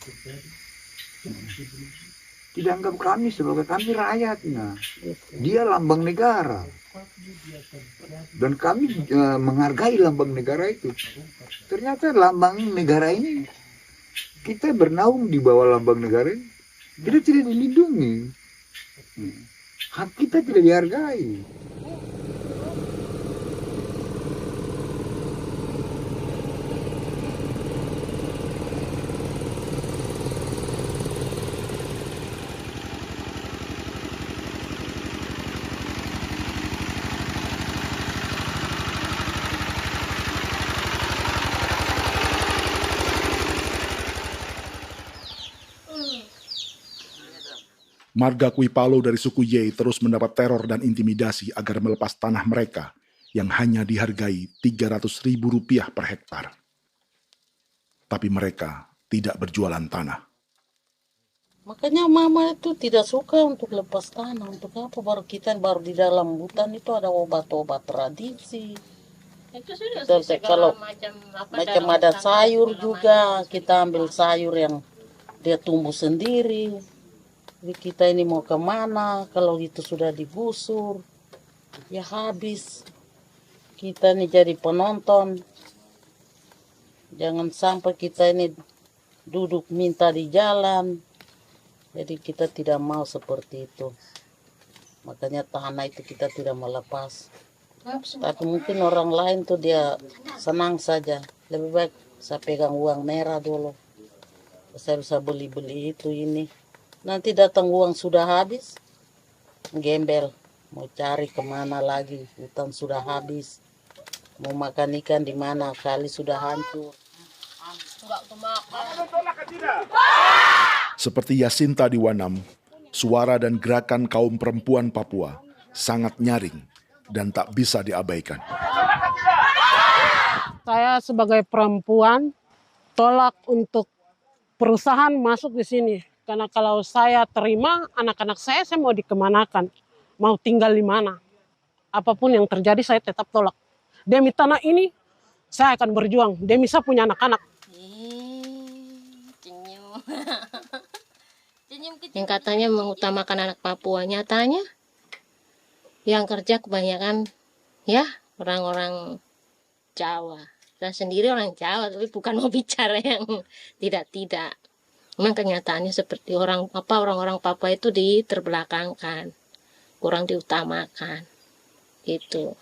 Speaker 19: Tidak anggap kami sebagai kami rakyatnya. Dia lambang negara. Dan kami menghargai lambang negara itu. Ternyata lambang negara ini, kita bernaung di bawah lambang negara ini, kita tidak dilindungi. Hak kita tidak dihargai.
Speaker 2: Marga Kuipalo dari suku Ye terus mendapat teror dan intimidasi agar melepas tanah mereka yang hanya dihargai Rp300.000 per hektar. Tapi mereka tidak berjualan tanah.
Speaker 10: Makanya mama itu tidak suka untuk lepas tanah. Untuk apa? Baru di dalam hutan itu ada obat-obat tradisi.
Speaker 14: Itu sudah
Speaker 10: Kalau
Speaker 14: macam
Speaker 10: ada sayur juga, kita ambil sayur yang dia tumbuh sendiri. Jadi kita ini mau kemana, kalau itu sudah digusur, ya habis. Kita ini jadi penonton. Jangan sampai kita ini duduk minta di jalan. Jadi kita tidak mau seperti itu. Makanya tanah itu kita tidak melepas. Tapi mungkin orang lain tuh dia senang saja. Lebih baik saya pegang uang merah dulu. Saya bisa beli-beli itu ini. Nanti datang uang sudah habis, gembel, mau cari kemana lagi, hutan sudah habis, mau makan ikan di mana, kali sudah hancur.
Speaker 2: Seperti Yasinta di Wanam, suara dan gerakan kaum perempuan Papua sangat nyaring dan tak bisa diabaikan.
Speaker 21: Saya sebagai perempuan tolak untuk perusahaan masuk di sini. Karena kalau saya terima anak-anak saya mau dikemanakan, mau tinggal di mana. Apapun yang terjadi saya tetap tolak. Demi tanah ini saya akan berjuang, demi saya punya anak-anak.
Speaker 14: Yang katanya mengutamakan anak Papua, nyatanya yang kerja kebanyakan ya orang-orang Jawa. Dan sendiri orang Jawa, tapi bukan mau bicara yang tidak-tidak. Memang kenyataannya seperti orang-orang Papua itu diterbelakangkan, kurang diutamakan, gitu.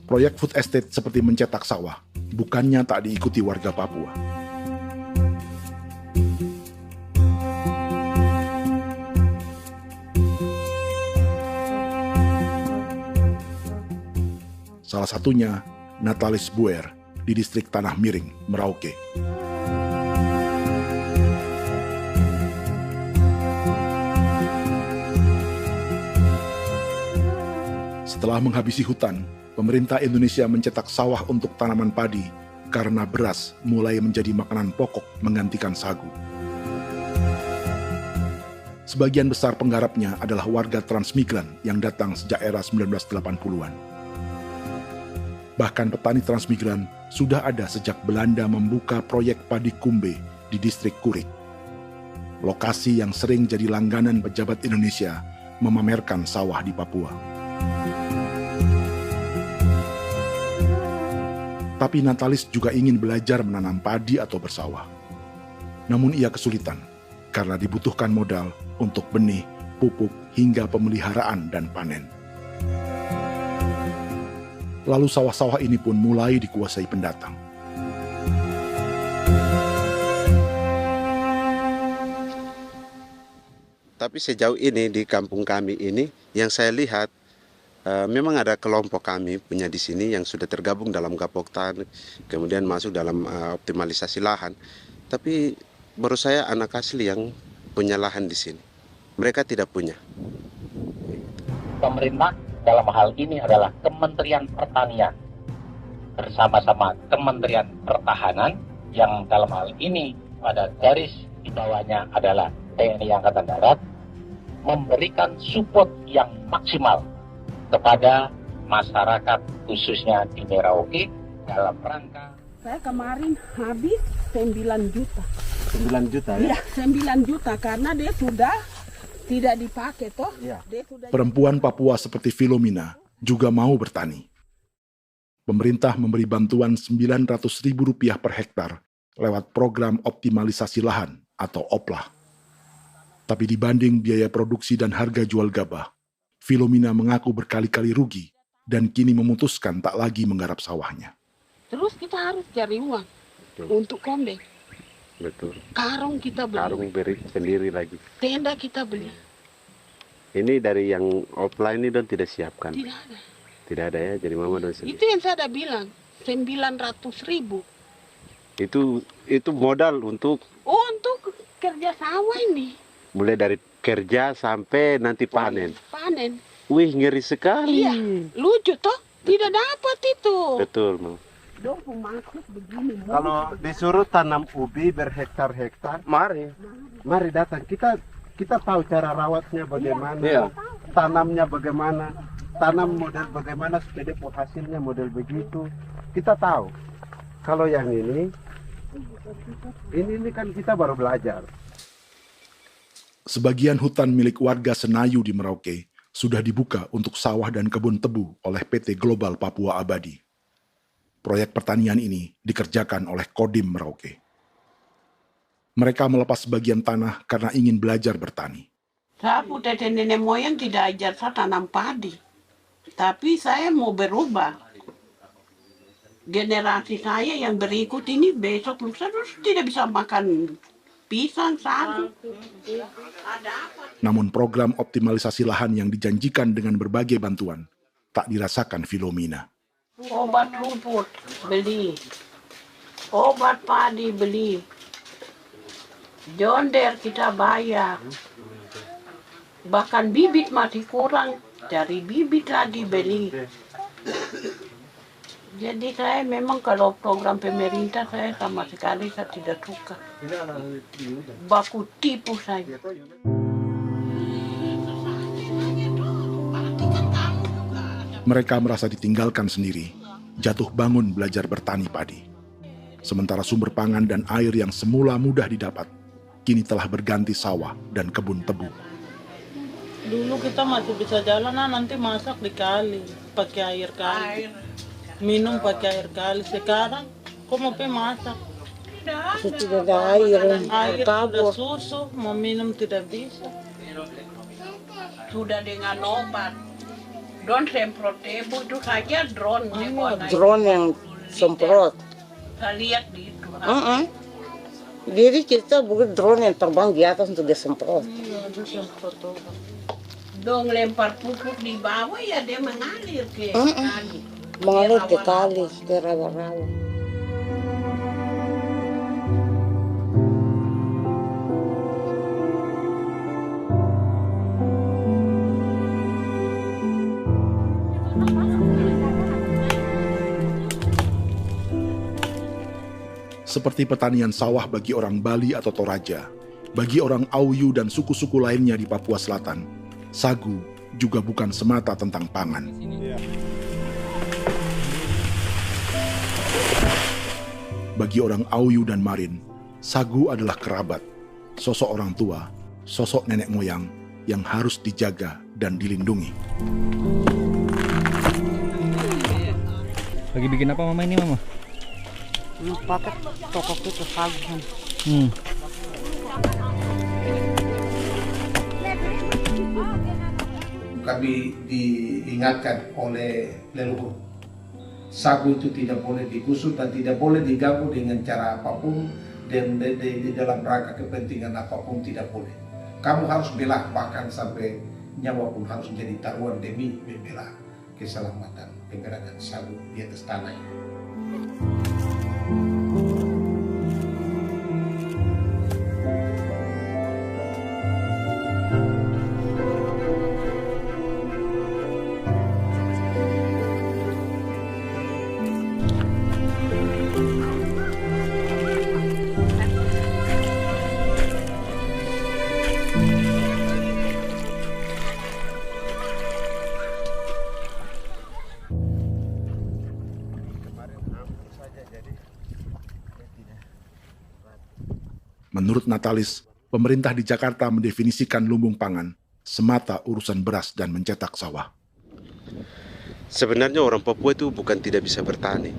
Speaker 2: Proyek food estate seperti mencetak sawah, bukannya tak diikuti warga Papua. Salah satunya Natalis Buer di distrik Tanah Miring, Merauke. Setelah menghabisi hutan, pemerintah Indonesia mencetak sawah untuk tanaman padi karena beras mulai menjadi makanan pokok menggantikan sagu. Sebagian besar penggarapnya adalah warga transmigran yang datang sejak era 1980-an. Bahkan petani transmigran sudah ada sejak Belanda membuka proyek padi kumbe di distrik Kurik. Lokasi yang sering jadi langganan pejabat Indonesia memamerkan sawah di Papua. Tapi Natalis juga ingin belajar menanam padi atau bersawah. Namun ia kesulitan karena dibutuhkan modal untuk benih, pupuk, hingga pemeliharaan dan panen. Lalu sawah-sawah ini pun mulai dikuasai pendatang.
Speaker 4: Tapi sejauh ini di kampung kami ini yang saya lihat memang ada kelompok kami punya di sini yang sudah tergabung dalam Gapoktan, kemudian masuk dalam optimalisasi lahan. Tapi menurut saya anak asli yang punya lahan di sini. Mereka tidak punya.
Speaker 22: Pemerintah dalam hal ini adalah Kementerian Pertanian bersama-sama Kementerian Pertahanan yang dalam hal ini pada garis di bawahnya adalah TNI Angkatan Darat, memberikan support yang maksimal kepada masyarakat khususnya di Merauke dalam rangka.
Speaker 23: Saya kemarin habis 9 juta.
Speaker 4: 9 juta ya?
Speaker 23: Iya, 9 juta karena dia sudah tidak dipakai toh. Ya.
Speaker 2: Perempuan Papua seperti Filomina juga mau bertani. Pemerintah memberi bantuan Rp900.000 per hektar lewat program optimalisasi lahan atau OPLAH. Tapi dibanding biaya produksi dan harga jual gabah, Filomina mengaku berkali-kali rugi dan kini memutuskan tak lagi menggarap sawahnya.
Speaker 23: Terus kita harus cari uang untuk kombeng.
Speaker 4: Betul.
Speaker 23: Karung kita beli.
Speaker 4: Karung beri sendiri lagi.
Speaker 23: Tenda kita beli.
Speaker 4: Ini dari yang offline ini don tidak siapkan.
Speaker 23: Tidak ada.
Speaker 4: Tidak ada ya, jadi mama don sendiri.
Speaker 23: Itu yang saya udah bilang, 900.000.
Speaker 4: Itu modal untuk
Speaker 23: kerja sawah ini.
Speaker 4: Mulai dari kerja sampai nanti panen.
Speaker 23: Panen.
Speaker 4: Wih, ngeri sekali.
Speaker 23: Iya, lucu toh? Tidak dapat itu.
Speaker 4: Betul, Mam. Kalau disuruh tanam ubi berhektar-hektar, mari datang. Kita tahu cara rawatnya bagaimana, iya. Tanamnya bagaimana, tanam model bagaimana supaya hasilnya model begitu. Kita tahu. Kalau yang ini kan kita baru belajar.
Speaker 2: Sebagian hutan milik warga Senayu di Merauke sudah dibuka untuk sawah dan kebun tebu oleh PT Global Papua Abadi. Proyek pertanian ini dikerjakan oleh Kodim Merauke. Mereka melepas sebagian tanah karena ingin belajar bertani.
Speaker 23: Saya punya nenek moyang tidak ajar saya tanam padi. Tapi saya mau berubah. Generasi saya yang berikut ini besok lusa tidak bisa makan pisang, sagu.
Speaker 2: Namun program optimalisasi lahan yang dijanjikan dengan berbagai bantuan tak dirasakan Filomina.
Speaker 23: Obat rumput beli, obat padi beli, jonder kita bayar, bahkan bibit masih kurang, cari bibit lagi beli. Jadi saya memang kalau program pemerintah saya sama sekali saya tidak suka. Baku tipu saya.
Speaker 2: Mereka merasa ditinggalkan sendiri, jatuh bangun belajar bertani padi. Sementara sumber pangan dan air yang semula mudah didapat, kini telah berganti sawah dan kebun tebu.
Speaker 24: Dulu kita masih bisa jalan, nanti masak di kali, pakai air kali. Minum pakai air kali. Sekarang, kok mau masak?
Speaker 23: Tidak ada air.
Speaker 24: Air sudah susu, mau minum tidak bisa.
Speaker 23: Sudah dengan obat. Drone semprot tebu itu saja drone.
Speaker 14: Drone yang semprot.
Speaker 23: Saya lihat di itu.
Speaker 14: Jadi kita bukan drone yang terbang di atas untuk disemprot.
Speaker 24: Iya, ada semprot obat.
Speaker 23: Dong lempar pupuk di bawah ya dia mengalir ke kali.
Speaker 14: Mengalir ke kali, ke rawa-rawa.
Speaker 2: Seperti pertanian sawah bagi orang Bali atau Toraja, bagi orang Auyu dan suku-suku lainnya di Papua Selatan, sagu juga bukan semata tentang pangan. Bagi orang Auyu dan Marin, sagu adalah kerabat, sosok orang tua, sosok nenek moyang yang harus dijaga dan dilindungi.
Speaker 1: Lagi bikin apa mama ini mama?
Speaker 10: Pakai toko itu sagu.
Speaker 12: Kami diingatkan oleh leluhur, sagu itu tidak boleh digusur dan tidak boleh diganggu dengan cara apapun, dan di dalam rangka kepentingan apapun tidak boleh. Kamu harus bela, bahkan sampai nyawa pun harus menjadi taruhan demi membela keselamatan penggerakkan sagu di atas tanah ini.
Speaker 2: Menurut Natalis, pemerintah di Jakarta mendefinisikan lumbung pangan semata urusan beras dan mencetak sawah.
Speaker 4: Sebenarnya orang Papua itu bukan tidak bisa bertani.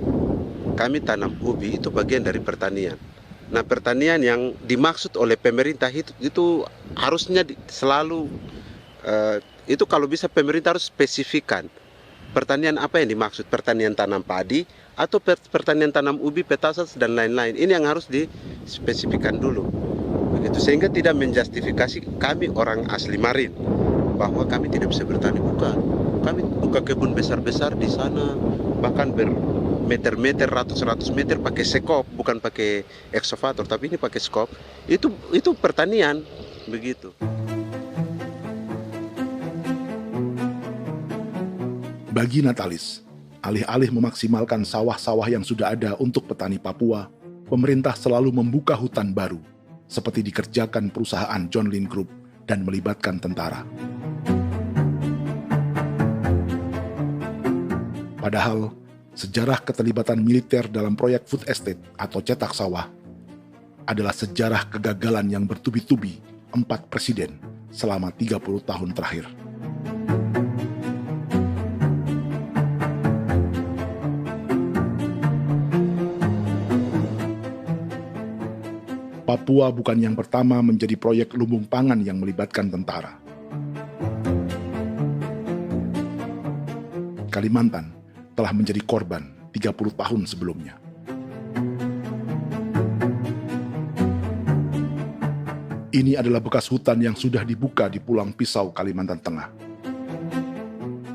Speaker 4: Kami tanam ubi itu bagian dari pertanian. Nah, pertanian yang dimaksud oleh pemerintah itu harusnya selalu, itu kalau bisa pemerintah harus spesifikkan. Pertanian apa yang dimaksud? Pertanian tanam padi atau pertanian tanam ubi, petasan dan lain-lain. Ini yang harus dispesifikkan dulu. Begitu, sehingga tidak menjustifikasi kami orang asli Marin bahwa kami tidak bisa bertani. Bukan. Kami buka kebun besar-besar di sana, bahkan bermeter-meter, ratus-ratus meter pakai sekop, bukan pakai ekskavator, tapi ini pakai skop. Itu pertanian, begitu.
Speaker 2: Bagi Natalis, alih-alih memaksimalkan sawah-sawah yang sudah ada untuk petani Papua, pemerintah selalu membuka hutan baru, seperti dikerjakan perusahaan John Lynn Group dan melibatkan tentara. Padahal, sejarah keterlibatan militer dalam proyek food estate atau cetak sawah adalah sejarah kegagalan yang bertubi-tubi 4 presiden selama 30 tahun terakhir. Papua bukan yang pertama menjadi proyek lumbung pangan yang melibatkan tentara. Kalimantan telah menjadi korban 30 tahun sebelumnya. Ini adalah bekas hutan yang sudah dibuka di Pulang Pisau, Kalimantan Tengah.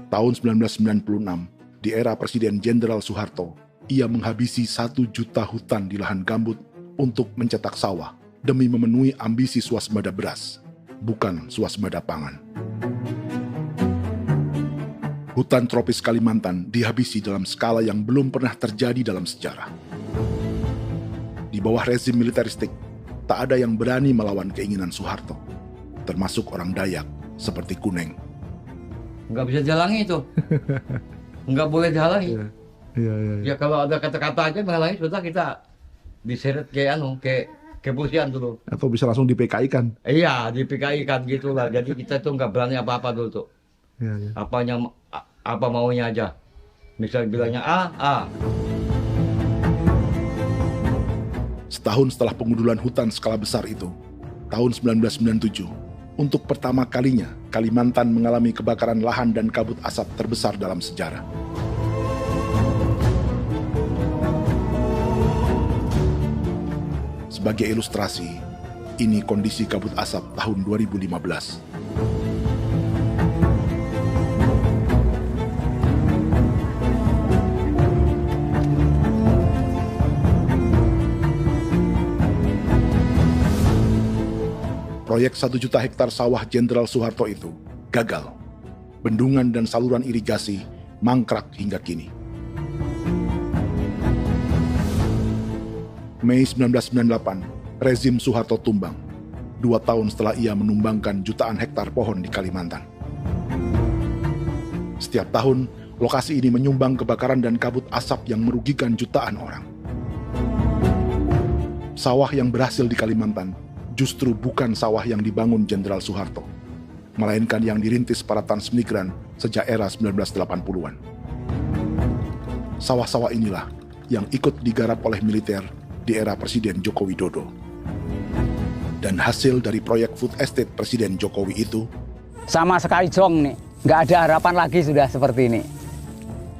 Speaker 2: Tahun 1996, di era Presiden Jenderal Soeharto, ia menghabisi 1 juta hutan di lahan gambut untuk mencetak sawah demi memenuhi ambisi swasembada beras, bukan swasembada pangan. Hutan tropis Kalimantan dihabisi dalam skala yang belum pernah terjadi dalam sejarah. Di bawah rezim militeristik, tak ada yang berani melawan keinginan Soeharto, termasuk orang Dayak seperti Kuneng.
Speaker 5: Nggak bisa dihalangi itu. Nggak boleh dihalangi. Ya kalau ada kata-kata aja menghalangi, sudah kita diseret ke kepolisian dulu.
Speaker 2: Atau bisa langsung di PKI-kan.
Speaker 5: Iya, di PKI-kan gitulah. Jadi kita tuh nggak berani apa-apa dulu tuh.
Speaker 2: Ya.
Speaker 5: Apa maunya aja. Misal bilangnya A.
Speaker 2: Setahun setelah pengundulan hutan skala besar itu, tahun 1997, untuk pertama kalinya Kalimantan mengalami kebakaran lahan dan kabut asap terbesar dalam sejarah. Sebagai ilustrasi, ini kondisi kabut asap tahun 2015. Proyek 1 juta hektar sawah Jenderal Soeharto itu gagal. Bendungan dan saluran irigasi mangkrak hingga kini. Mei 1998, rezim Soeharto tumbang, 2 tahun setelah ia menumbangkan jutaan hektar pohon di Kalimantan. Setiap tahun, lokasi ini menyumbang kebakaran dan kabut asap yang merugikan jutaan orang. Sawah yang berhasil di Kalimantan justru bukan sawah yang dibangun Jenderal Soeharto, melainkan yang dirintis para transmigran sejak era 1980-an. Sawah-sawah inilah yang ikut digarap oleh militer di era Presiden Joko Widodo. Dan hasil dari proyek food estate Presiden Jokowi itu
Speaker 1: sama sekali jong nih, nggak ada harapan lagi sudah seperti ini.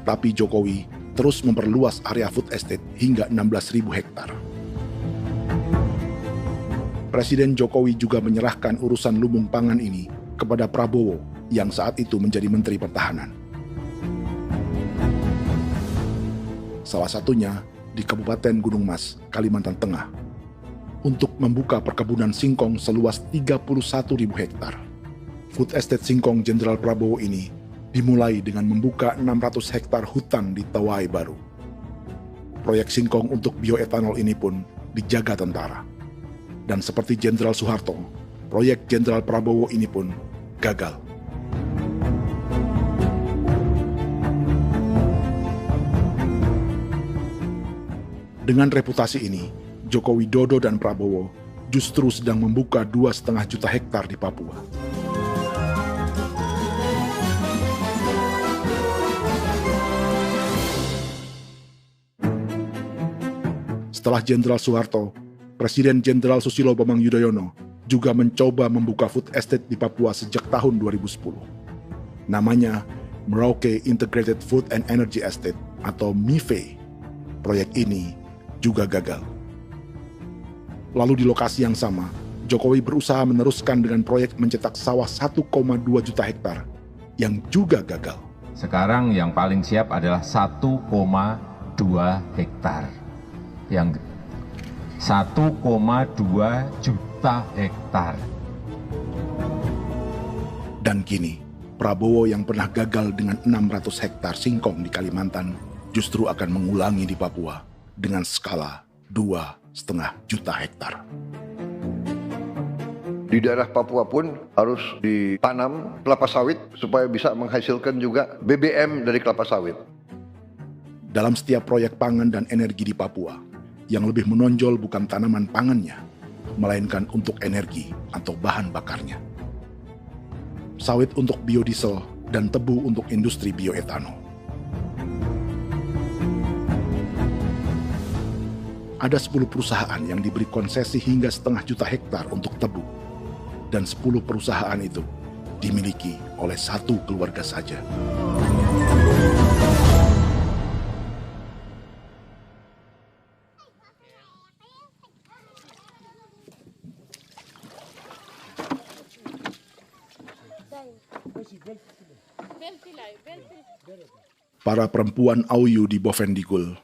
Speaker 2: Tapi Jokowi terus memperluas area food estate hingga 16.000 hektar. Presiden Jokowi juga menyerahkan urusan lumbung pangan ini kepada Prabowo yang saat itu menjadi Menteri Pertahanan. Salah satunya di Kabupaten Gunung Mas, Kalimantan Tengah, untuk membuka perkebunan singkong seluas 31.000 hektar. Food Estate Singkong Jenderal Prabowo ini dimulai dengan membuka 600 hektar hutan di Tawai Baru. Proyek singkong untuk bioetanol ini pun dijaga tentara. Dan seperti Jenderal Soeharto, proyek Jenderal Prabowo ini pun gagal. Dengan reputasi ini, Joko Widodo dan Prabowo justru sedang membuka 2,5 juta hektar di Papua. Setelah Jenderal Soeharto, Presiden Jenderal Susilo Bambang Yudhoyono juga mencoba membuka food estate di Papua sejak tahun 2010. Namanya Merauke Integrated Food and Energy Estate atau MIFE. Proyek ini juga gagal. Lalu di lokasi yang sama, Jokowi berusaha meneruskan dengan proyek mencetak sawah 1,2 juta hektar yang juga gagal.
Speaker 6: Sekarang yang paling siap adalah 1,2 hektar. Yang 1,2 juta hektar.
Speaker 2: Dan kini, Prabowo yang pernah gagal dengan 600 hektar singkong di Kalimantan justru akan mengulangi di Papua dengan skala 2,5 juta hektar.
Speaker 7: Di daerah Papua pun harus ditanam kelapa sawit supaya bisa menghasilkan juga BBM dari kelapa sawit.
Speaker 2: Dalam setiap proyek pangan dan energi di Papua, yang lebih menonjol bukan tanaman pangannya, melainkan untuk energi atau bahan bakarnya. Sawit untuk biodiesel dan tebu untuk industri bioetanol. Ada 10 perusahaan yang diberi konsesi hingga 0,5 juta hektar untuk tebu. Dan 10 perusahaan itu dimiliki oleh 1 keluarga saja. Para perempuan Auyu di Bovendigul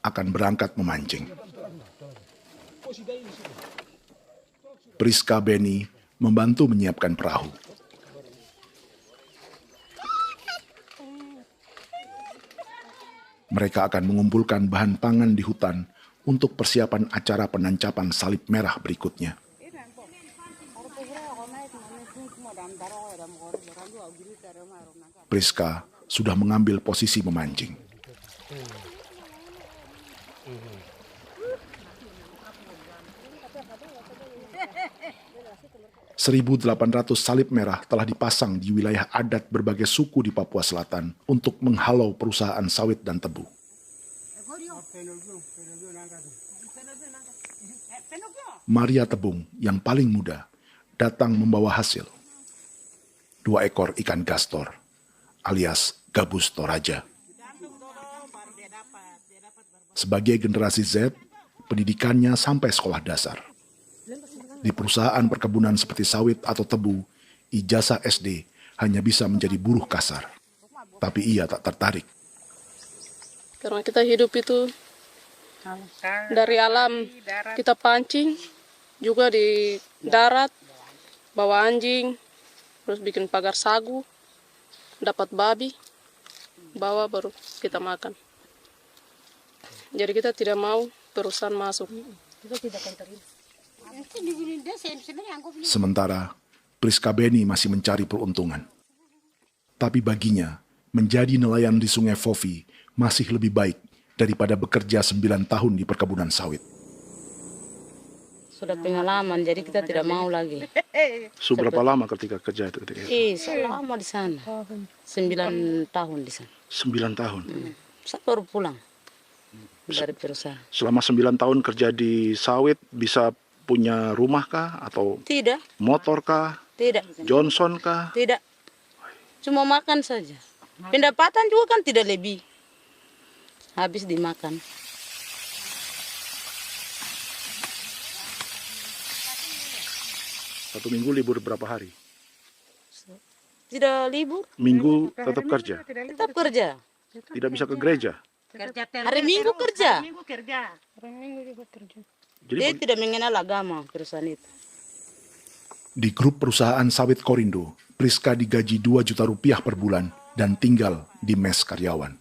Speaker 2: akan berangkat memancing. Priska Beni membantu menyiapkan perahu. Mereka akan mengumpulkan bahan pangan di hutan untuk persiapan acara penancapan salib merah berikutnya. Priska sudah mengambil posisi memancing. 1.800 salib merah telah dipasang di wilayah adat berbagai suku di Papua Selatan untuk menghalau perusahaan sawit dan tebu. Maria Tebung yang paling muda datang membawa hasil. 2 ekor ikan gastor alias gabus toraja. Sebagai generasi Z, pendidikannya sampai sekolah dasar. Di perusahaan perkebunan seperti sawit atau tebu, ijazah SD hanya bisa menjadi buruh kasar. Tapi ia tak tertarik.
Speaker 17: Karena kita hidup itu dari alam, kita pancing, juga di darat, bawa anjing, terus bikin pagar sagu, dapat babi, bawa baru kita makan. Jadi kita tidak mau perusahaan masuk.
Speaker 2: Sementara Priska Beni masih mencari peruntungan. Tapi baginya, menjadi nelayan di Sungai Fofi masih lebih baik daripada bekerja 9 tahun di perkebunan sawit.
Speaker 3: sudah pengalaman, jadi kita tidak mau lagi.
Speaker 2: Seberapa lama ketika kerja itu?
Speaker 3: Selama di sana. 9 tahun di sana.
Speaker 2: 9 tahun?
Speaker 3: Saya baru pulang dari perusahaan.
Speaker 2: Selama 9 tahun kerja di sawit, bisa punya rumah kah? Atau
Speaker 3: Tidak.
Speaker 2: motor kah?
Speaker 3: Tidak.
Speaker 2: Johnson kah?
Speaker 3: Tidak. Cuma makan saja. Pendapatan juga kan tidak lebih. Habis dimakan.
Speaker 2: Satu minggu libur berapa hari?
Speaker 3: Tidak libur.
Speaker 2: Minggu tetap kerja?
Speaker 3: Tetap kerja.
Speaker 2: Tidak bisa ke gereja?
Speaker 3: Hari Minggu kerja.
Speaker 14: Hari Minggu juga kerja.
Speaker 2: Jadi
Speaker 3: Dia tidak mengenal agama perusahaan itu.
Speaker 2: di grup perusahaan sawit Korindo, Priska digaji 2 juta rupiah per bulan dan tinggal di mes karyawan.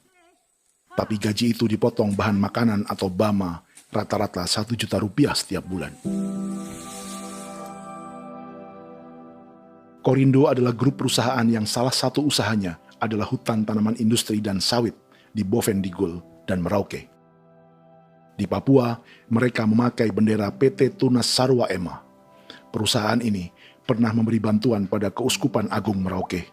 Speaker 2: Tapi gaji itu dipotong bahan makanan atau BAMA rata-rata 1 juta rupiah setiap bulan. Korindo adalah grup perusahaan yang salah satu usahanya adalah hutan tanaman industri dan sawit di Bovendigul dan Merauke. Di Papua, mereka memakai bendera PT Tunas Sarwa Ema. Perusahaan ini pernah memberi bantuan pada Keuskupan Agung Merauke.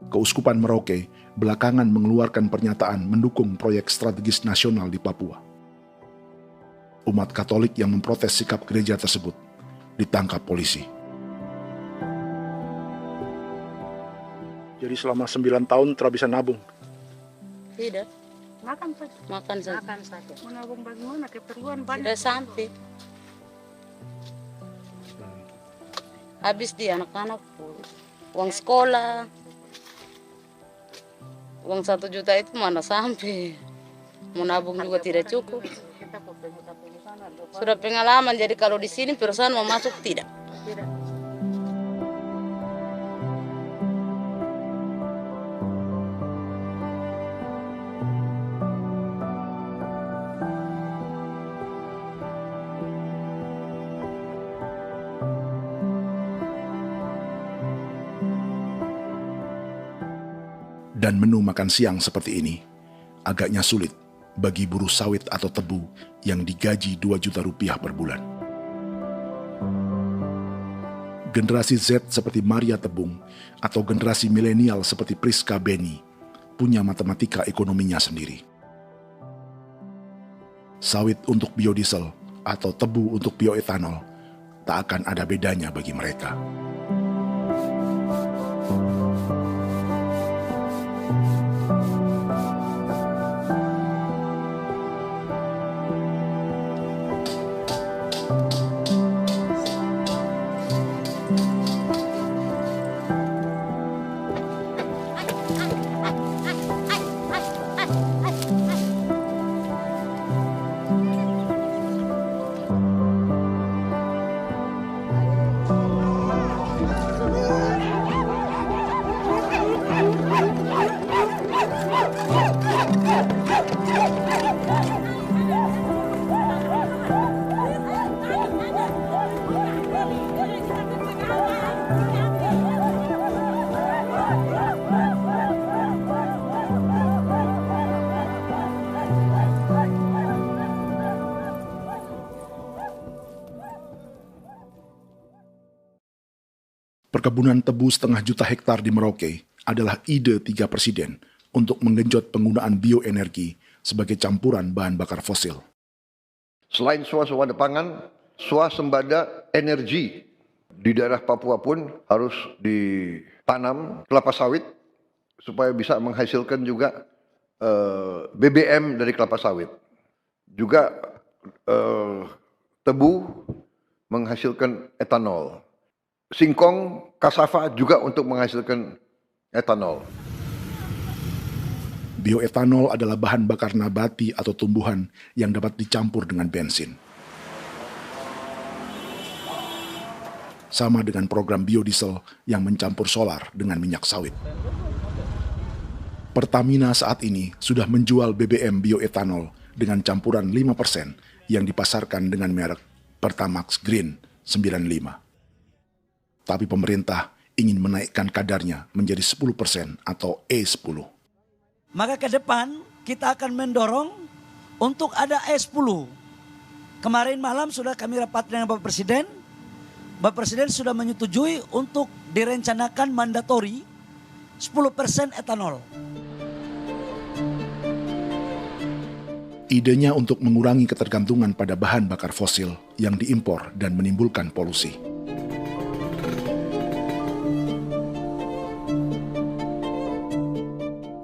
Speaker 2: Keuskupan Merauke belakangan mengeluarkan pernyataan mendukung proyek strategis nasional di Papua. Umat Katolik yang memprotes sikap gereja tersebut ditangkap polisi. Jadi selama 9 tahun tidak bisa nabung?
Speaker 3: Tidak.
Speaker 14: Makan saja.
Speaker 3: Makan saja.
Speaker 14: Makan saja. Menabung bagaimana? Keperluan banyak.
Speaker 3: Tidak sampai. Habis di anak-anak uang sekolah. Uang 1 juta itu mana sampai. Mau nabung juga tidak cukup. Sudah pengalaman, jadi kalau di sini perusahaan mau masuk tidak.
Speaker 2: Dan menu makan siang seperti ini agaknya sulit bagi buruh sawit atau tebu yang digaji 2 juta rupiah per bulan. Generasi Z seperti Maria Tebung atau generasi milenial seperti Priska Beni punya matematika ekonominya sendiri. Sawit untuk biodiesel atau tebu untuk bioetanol tak akan ada bedanya bagi mereka. Perkebunan tebu 1,5 juta hektar di Merauke adalah ide 3 presiden untuk menggenjot penggunaan bioenergi sebagai campuran bahan bakar fosil.
Speaker 7: Selain swasembada pangan, swasembada energi di daerah Papua pun harus ditanam kelapa sawit supaya bisa menghasilkan juga BBM dari kelapa sawit. Juga tebu menghasilkan etanol. Singkong, kasava juga untuk menghasilkan etanol.
Speaker 2: Bioetanol adalah bahan bakar nabati atau tumbuhan yang dapat dicampur dengan bensin. Sama dengan program biodiesel yang mencampur solar dengan minyak sawit. Pertamina saat ini sudah menjual BBM bioetanol dengan campuran 5% yang dipasarkan dengan merek Pertamax Green 95. Tapi pemerintah ingin menaikkan kadarnya menjadi 10% atau E10.
Speaker 9: Maka ke depan kita akan mendorong untuk ada E10 Kemarin malam sudah kami rapat dengan Bapak Presiden. Bapak Presiden sudah menyetujui untuk direncanakan mandatori 10% etanol.
Speaker 2: Idenya untuk mengurangi ketergantungan pada bahan bakar fosil yang diimpor dan menimbulkan polusi.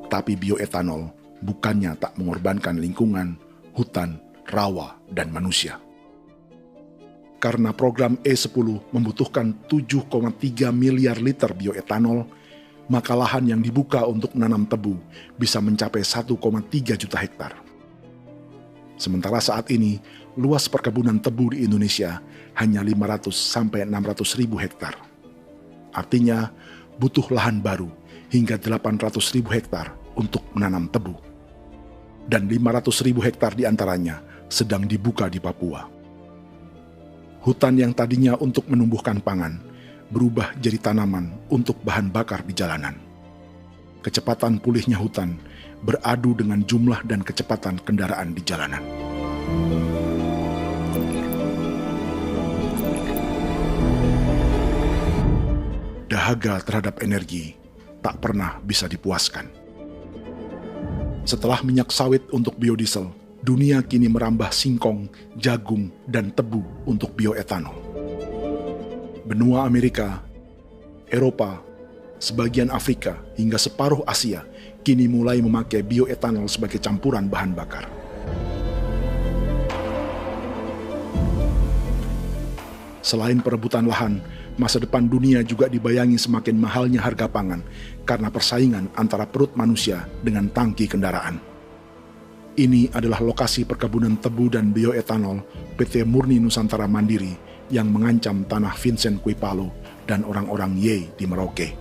Speaker 2: Tapi bioetanol bukannya tak mengorbankan lingkungan, hutan, rawa, dan manusia. Karena program E10 membutuhkan 7,3 miliar liter bioetanol, maka lahan yang dibuka untuk menanam tebu bisa mencapai 1,3 juta hektar. Sementara saat ini, luas perkebunan tebu di Indonesia hanya 500 sampai 600 ribu hektar. Artinya, butuh lahan baru hingga 800 ribu hektar untuk menanam tebu. Dan 500 ribu hektar diantaranya sedang dibuka di Papua. Hutan yang tadinya untuk menumbuhkan pangan berubah jadi tanaman untuk bahan bakar di jalanan. Kecepatan pulihnya hutan beradu dengan jumlah dan kecepatan kendaraan di jalanan. Dahaga terhadap energi tak pernah bisa dipuaskan. Setelah minyak sawit untuk biodiesel, dunia kini merambah singkong, jagung, dan tebu untuk bioetanol. Benua Amerika, Eropa, sebagian Afrika, hingga separuh Asia kini mulai memakai bioetanol sebagai campuran bahan bakar. Selain perebutan lahan, masa depan dunia juga dibayangi semakin mahalnya harga pangan karena persaingan antara perut manusia dengan tangki kendaraan. Ini adalah lokasi perkebunan tebu dan bioetanol PT Murni Nusantara Mandiri yang mengancam tanah Vincent Quipalo dan orang-orang Ye di Merauke.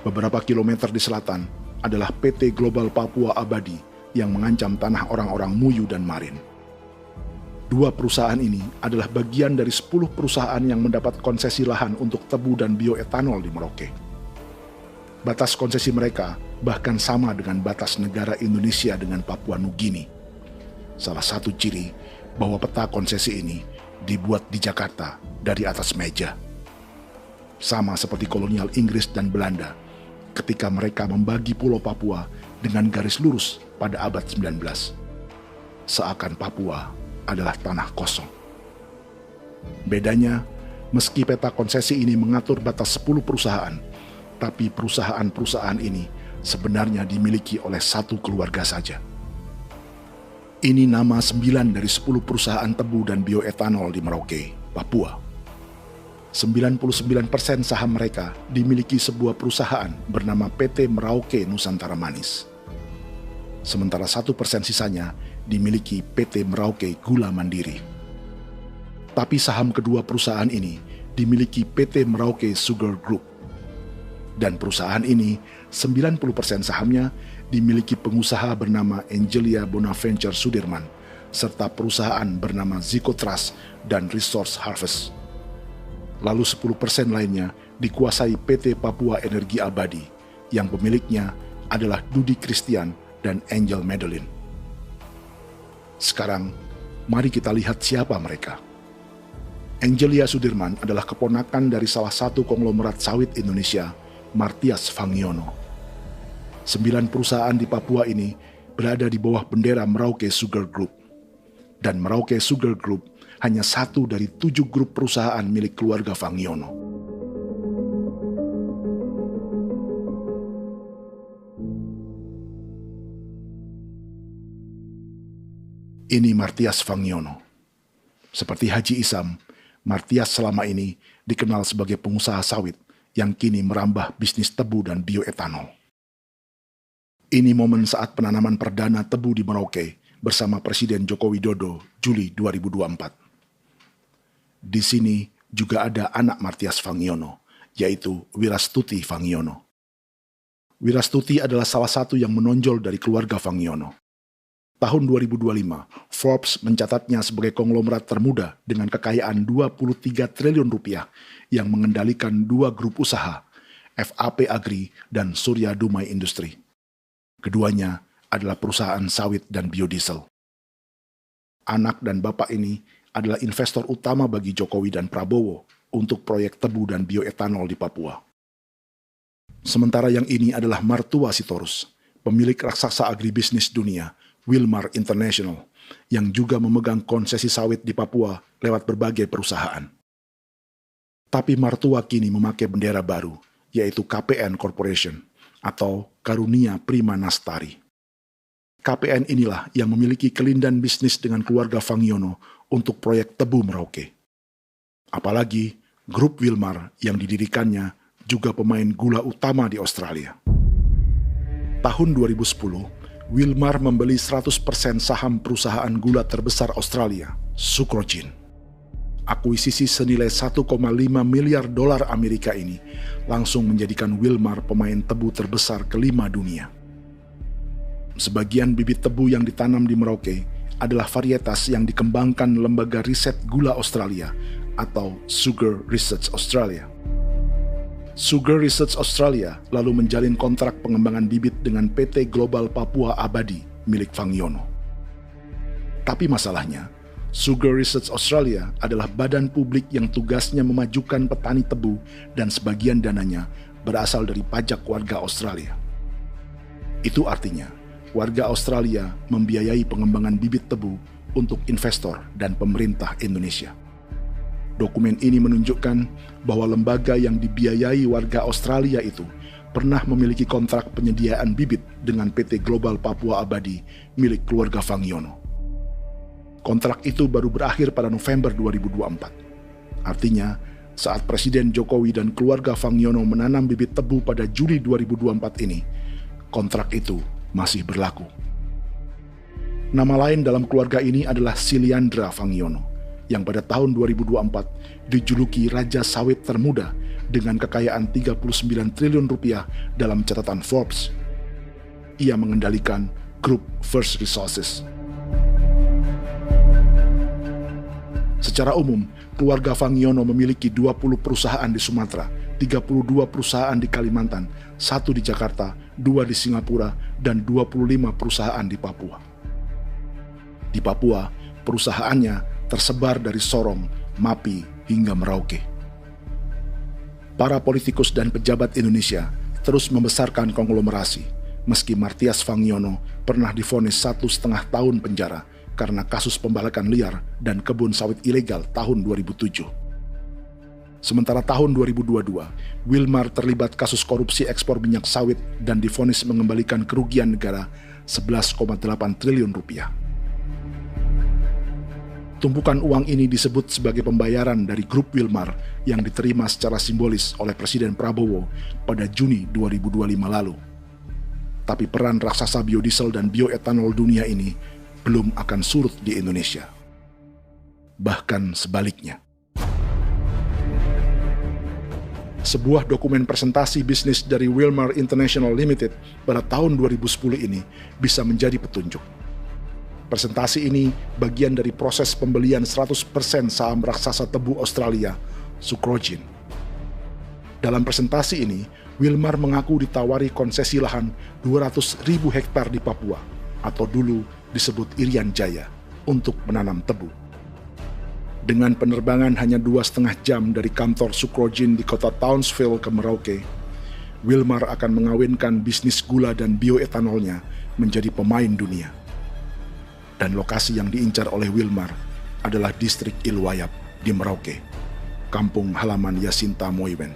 Speaker 2: Beberapa kilometer di selatan adalah PT Global Papua Abadi yang mengancam tanah orang-orang Muyu dan Marin. Dua perusahaan ini adalah bagian dari 10 perusahaan yang mendapat konsesi lahan untuk tebu dan bioetanol di Merauke. Batas konsesi mereka bahkan sama dengan batas negara Indonesia dengan Papua Nugini. Salah satu ciri bahwa peta konsesi ini dibuat di Jakarta dari atas meja. Sama seperti kolonial Inggris dan Belanda ketika mereka membagi Pulau Papua dengan garis lurus pada abad 19. Seakan Papua adalah tanah kosong. Bedanya, meski peta konsesi ini mengatur batas 10 perusahaan, tapi perusahaan-perusahaan ini sebenarnya dimiliki oleh satu keluarga saja. Ini nama 9 dari 10 perusahaan tebu dan bioetanol di Merauke, Papua. 99% saham mereka dimiliki sebuah perusahaan bernama PT Merauke Nusantara Manis. Sementara 1% sisanya dimiliki PT Merauke Gula Mandiri. Tapi saham kedua perusahaan ini dimiliki PT Merauke Sugar Group. Dan perusahaan ini, 90% sahamnya dimiliki pengusaha bernama Angelia Bonaventure Sudirman, serta perusahaan bernama Zico Trust dan Resource Harvest. Lalu 10% lainnya dikuasai PT Papua Energi Abadi, yang pemiliknya adalah Dudi Christian dan Angel Madeline. Sekarang, mari kita lihat siapa mereka. Angelia Sudirman adalah keponakan dari salah satu konglomerat sawit Indonesia, Martias Fangiono. 9 perusahaan di Papua ini berada di bawah bendera Merauke Sugar Group. Dan Merauke Sugar Group hanya satu dari 7 grup perusahaan milik keluarga Fangiono. Ini Martias Fangiono. Seperti Haji Isam, Martias selama ini dikenal sebagai pengusaha sawit yang kini merambah bisnis tebu dan bioetanol. Ini momen saat penanaman perdana tebu di Merauke bersama Presiden Joko Widodo Juli 2024. Di sini juga ada anak Martias Fangiono, yaitu Wirastuti Fangiono. Wirastuti adalah salah satu yang menonjol dari keluarga Fangiono. Tahun 2025, Forbes mencatatnya sebagai konglomerat termuda dengan kekayaan 23 triliun rupiah yang mengendalikan 2 grup usaha, FAP Agri dan Surya Dumai Industri. Keduanya adalah perusahaan sawit dan biodiesel. anak dan bapak ini adalah investor utama bagi Jokowi dan Prabowo untuk proyek tebu dan bioetanol di Papua. Sementara yang ini adalah mertua Sitorus, pemilik raksasa agribisnis dunia, Wilmar International, yang juga memegang konsesi sawit di Papua lewat berbagai perusahaan. Tapi mertua kini memakai bendera baru, yaitu KPN Corporation atau Karunia Prima Nastari. KPN inilah yang memiliki kelindan bisnis dengan keluarga Fangiono untuk proyek tebu Merauke. Apalagi grup Wilmar yang didirikannya juga pemain gula utama di Australia. Tahun 2010, Wilmar membeli 100% saham perusahaan gula terbesar Australia, Sucrogin. Akuisisi senilai 1,5 miliar dolar Amerika ini langsung menjadikan Wilmar pemain tebu terbesar kelima dunia. Sebagian bibit tebu yang ditanam di Merauke adalah varietas yang dikembangkan Lembaga Riset Gula Australia atau Sugar Research Australia. Sugar Research Australia lalu menjalin kontrak pengembangan bibit dengan PT Global Papua Abadi milik Fangiono. Tapi masalahnya, Sugar Research Australia adalah badan publik yang tugasnya memajukan petani tebu dan sebagian dananya berasal dari pajak warga Australia. Itu artinya, warga Australia membiayai pengembangan bibit tebu untuk investor dan pemerintah Indonesia. Dokumen ini menunjukkan bahwa lembaga yang dibiayai warga Australia itu pernah memiliki kontrak penyediaan bibit dengan PT Global Papua Abadi milik keluarga Fangiono. Kontrak itu baru berakhir pada November 2024. Artinya, saat Presiden Jokowi dan keluarga Fangiono menanam bibit tebu pada Juli 2024 ini, kontrak itu masih berlaku. Nama lain dalam keluarga ini adalah Siliandra Fangiono, yang pada tahun 2024 dijuluki Raja Sawit Termuda dengan kekayaan 39 triliun rupiah dalam catatan Forbes. Ia mengendalikan grup First Resources. Secara umum, keluarga Fangiono memiliki 20 perusahaan di Sumatera, 32 perusahaan di Kalimantan, 1 di Jakarta, 2 di Singapura, dan 25 perusahaan di Papua. Di Papua, perusahaannya tersebar dari Sorong, Mapi, hingga Merauke. Para politikus dan pejabat Indonesia terus membesarkan konglomerasi, meski Martias Fangiono pernah divonis 1,5 tahun penjara karena kasus pembalakan liar dan kebun sawit ilegal tahun 2007. Sementara tahun 2022, Wilmar terlibat kasus korupsi ekspor minyak sawit dan divonis mengembalikan kerugian negara 11,8 triliun rupiah. Tumpukan uang ini disebut sebagai pembayaran dari grup Wilmar yang diterima secara simbolis oleh Presiden Prabowo pada Juni 2025 lalu. Tapi peran raksasa biodiesel dan bioetanol dunia ini belum akan surut di Indonesia. Bahkan sebaliknya. Sebuah dokumen presentasi bisnis dari Wilmar International Limited pada tahun 2010 ini bisa menjadi petunjuk. Presentasi ini bagian dari proses pembelian 100% saham raksasa tebu Australia, Sucrogin. Dalam presentasi ini, Wilmar mengaku ditawari konsesi lahan 200.000 hektar di Papua, atau dulu disebut Irian Jaya, untuk menanam tebu. Dengan penerbangan hanya 2,5 jam dari kantor Sucrogin di kota Townsville ke Merauke, Wilmar akan mengawinkan bisnis gula dan bioetanolnya menjadi pemain dunia. Dan lokasi yang diincar oleh Wilmar adalah distrik Ilwayap di Merauke, kampung halaman Yasinta Moiwen.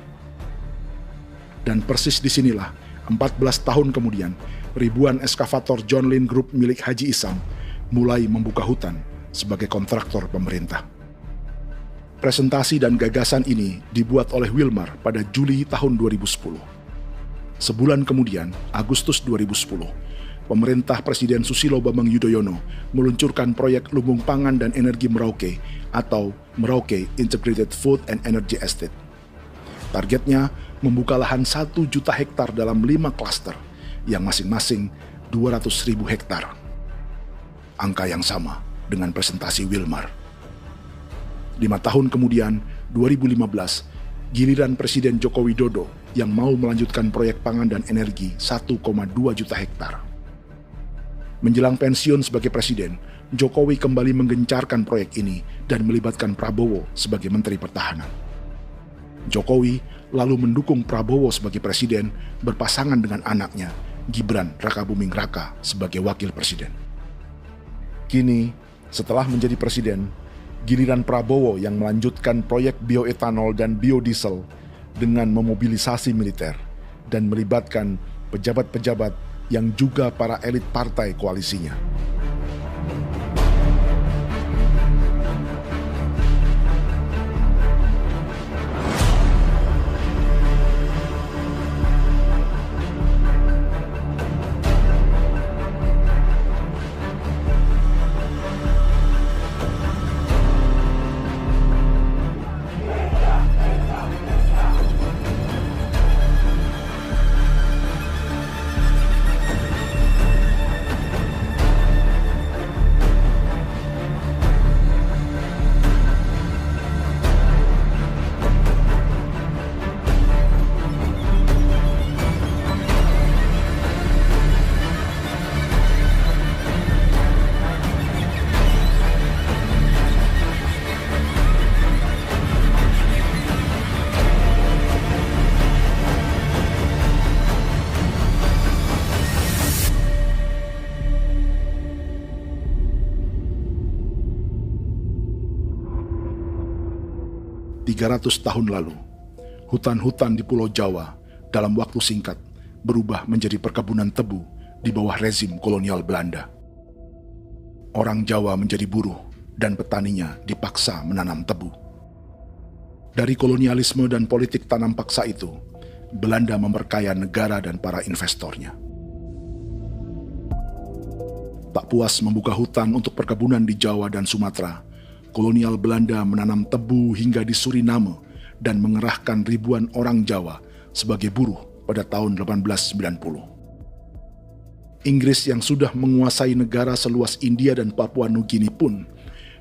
Speaker 2: Dan persis disinilah, 14 tahun kemudian, ribuan eskavator John Lynn Group milik Haji Isam mulai membuka hutan sebagai kontraktor pemerintah. Presentasi dan gagasan ini dibuat oleh Wilmar pada Juli tahun 2010. Sebulan kemudian, Agustus 2010, pemerintah Presiden Susilo Bambang Yudhoyono meluncurkan proyek Lumbung Pangan dan Energi Merauke atau Merauke Integrated Food and Energy Estate. Targetnya membuka lahan 1 juta hektar dalam 5 klaster, yang masing-masing 200.000 hektar. Angka yang sama dengan presentasi Wilmar. 5 tahun kemudian, 2015, giliran Presiden Joko Widodo yang mau melanjutkan proyek pangan dan energi 1,2 juta hektar. Menjelang pensiun sebagai presiden, Jokowi kembali menggencarkan proyek ini dan melibatkan Prabowo sebagai Menteri Pertahanan. Jokowi lalu mendukung Prabowo sebagai presiden berpasangan dengan anaknya, Gibran Rakabuming Raka sebagai wakil presiden. Kini, setelah menjadi presiden, giliran Prabowo yang melanjutkan proyek bioetanol dan biodiesel dengan memobilisasi militer dan melibatkan pejabat-pejabat yang juga para elit partai koalisinya. Tahun lalu, hutan-hutan di Pulau Jawa dalam waktu singkat berubah menjadi perkebunan tebu di bawah rezim kolonial Belanda. Orang Jawa menjadi buruh dan petaninya dipaksa menanam tebu. Dari kolonialisme dan politik tanam paksa itu, Belanda memperkaya negara dan para investornya. Tak puas membuka hutan untuk perkebunan di Jawa dan Sumatera, kolonial Belanda menanam tebu hingga di Suriname dan mengerahkan ribuan orang Jawa sebagai buruh pada tahun 1890. Inggris yang sudah menguasai negara seluas India dan Papua Nugini pun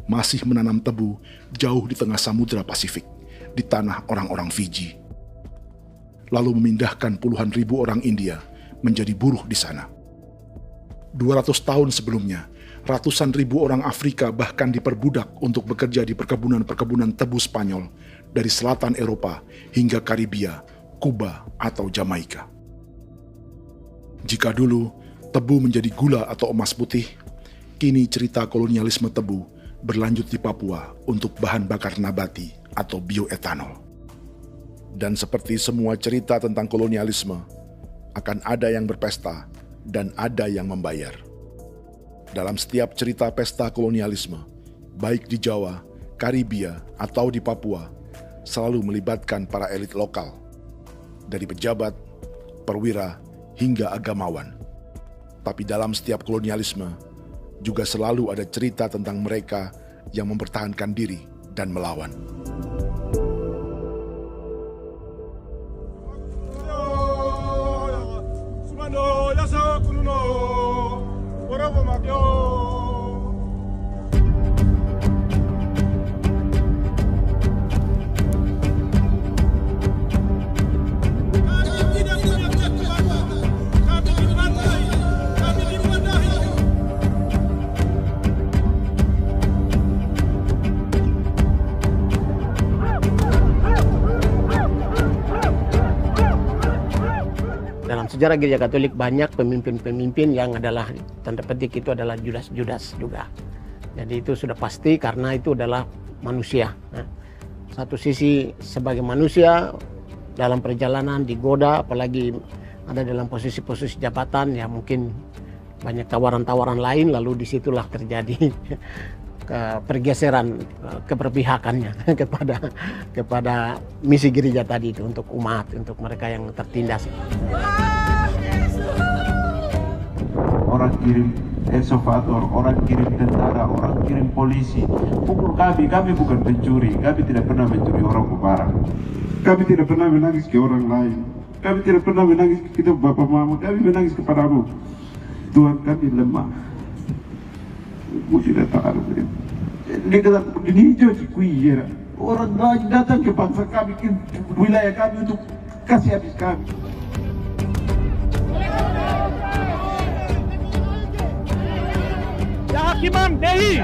Speaker 2: masih menanam tebu jauh di tengah Samudra Pasifik, di tanah orang-orang Fiji. Lalu memindahkan puluhan ribu orang India menjadi buruh di sana. 200 tahun sebelumnya, ratusan ribu orang Afrika bahkan diperbudak untuk bekerja di perkebunan-perkebunan tebu Spanyol dari selatan Eropa hingga Karibia, Kuba, atau Jamaika. Jika dulu tebu menjadi gula atau emas putih, kini cerita kolonialisme tebu berlanjut di Papua untuk bahan bakar nabati atau bioetanol. Dan seperti semua cerita tentang kolonialisme, akan ada yang berpesta dan ada yang membayar. Dalam setiap cerita pesta kolonialisme, baik di Jawa, Karibia, atau di Papua, selalu melibatkan para elit lokal, dari pejabat, perwira, hingga agamawan. Tapi dalam setiap kolonialisme, juga selalu ada cerita tentang mereka yang mempertahankan diri dan melawan.
Speaker 11: Sejarah Gereja Katolik banyak pemimpin-pemimpin yang adalah tanda petik itu adalah Judas-Judas juga. Jadi itu sudah pasti karena itu adalah manusia. Nah, satu sisi sebagai manusia dalam perjalanan digoda, apalagi ada dalam posisi-posisi jabatan ya mungkin banyak tawaran-tawaran lain, lalu disitulah terjadi pergeseran keberpihakannya kepada misi gereja tadi itu untuk umat, untuk mereka yang tertindas.
Speaker 15: Orang kirim eksavator, orang kirim tentara, orang kirim polisi. Pukul kami bukan pencuri, kami tidak pernah mencuri orang barang. Kami tidak pernah menangis ke orang lain. Kami tidak pernah menangis ke kita bapak mama, kami menangis kepadamu. Tuhan kami lemah. Tidak tahu. Ini hijau cikui ya. Orang lain datang ke bangsa kami, ke wilayah kami untuk kasih habis kami.
Speaker 8: Kimam Dehi,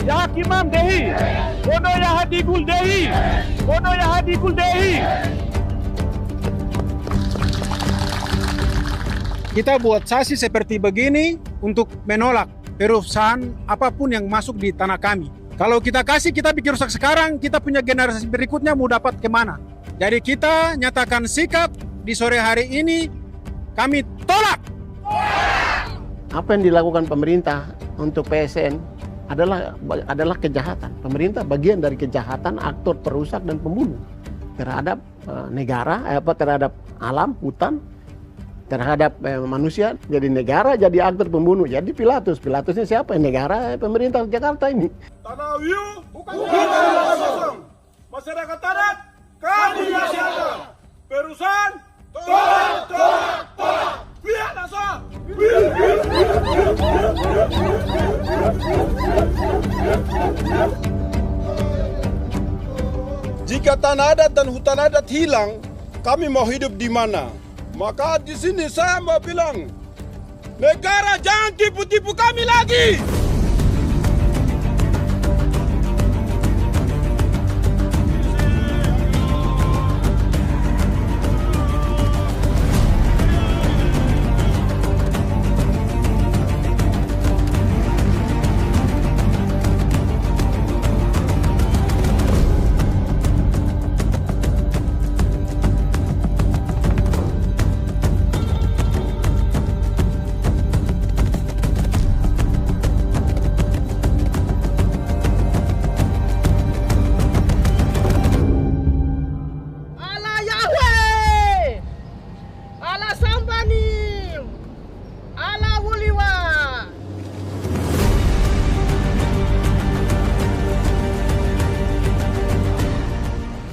Speaker 8: Yaha Kimam Dehi, Bono Yaha Digul Dehi, Bono Yaha Digul Dehi.
Speaker 13: Kita buat sasi seperti begini untuk menolak perusahaan apapun yang masuk di tanah kami. Kalau kita kasih, kita bikin rusak sekarang, kita punya generasi berikutnya mau dapat kemana. Jadi kita nyatakan sikap di sore hari ini, kami tolak.
Speaker 11: Apa yang dilakukan pemerintah untuk PSN adalah kejahatan. Pemerintah bagian dari kejahatan, aktor perusak dan pembunuh terhadap negara, terhadap alam, hutan, terhadap manusia. Jadi negara jadi aktor pembunuh. Jadi Pilatusnya siapa? Negara, pemerintah Jakarta ini.
Speaker 8: Tanah Wiu bukan kosong. Masyarakat adat kami siapa? Perusahaan tolak. Biar asal.
Speaker 16: Jika tanah adat dan hutan adat hilang, kami mau hidup di mana? Maka di sini saya mau bilang, negara jangan tipu-tipu kami lagi.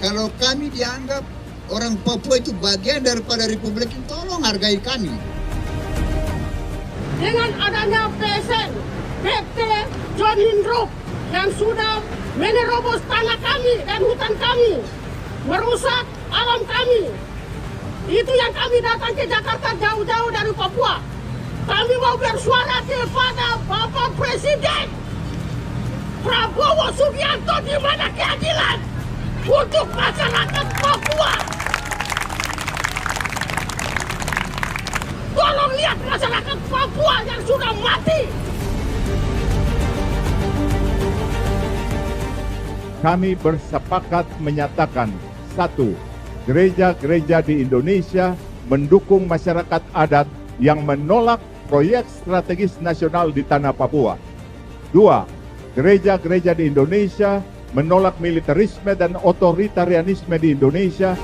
Speaker 18: Kalau kami dianggap orang Papua itu bagian daripada Republik ini, tolong hargai kami.
Speaker 21: Dengan adanya PSN, PT John Lindrup yang sudah menerobos tanah kami dan hutan kami, merusak alam kami. Itu yang kami datang ke Jakarta jauh-jauh dari Papua. Kami mau bersuara kepada Bapak Presiden Prabowo Subianto, di mana keadilan untuk masyarakat Papua. Tolong lihat masyarakat Papua yang sudah mati.
Speaker 15: Kami bersepakat menyatakan, 1. Gereja-gereja di Indonesia mendukung masyarakat adat yang menolak proyek strategis nasional di tanah Papua. 2. Gereja-gereja di Indonesia menolak militerisme dan otoritarianisme di Indonesia.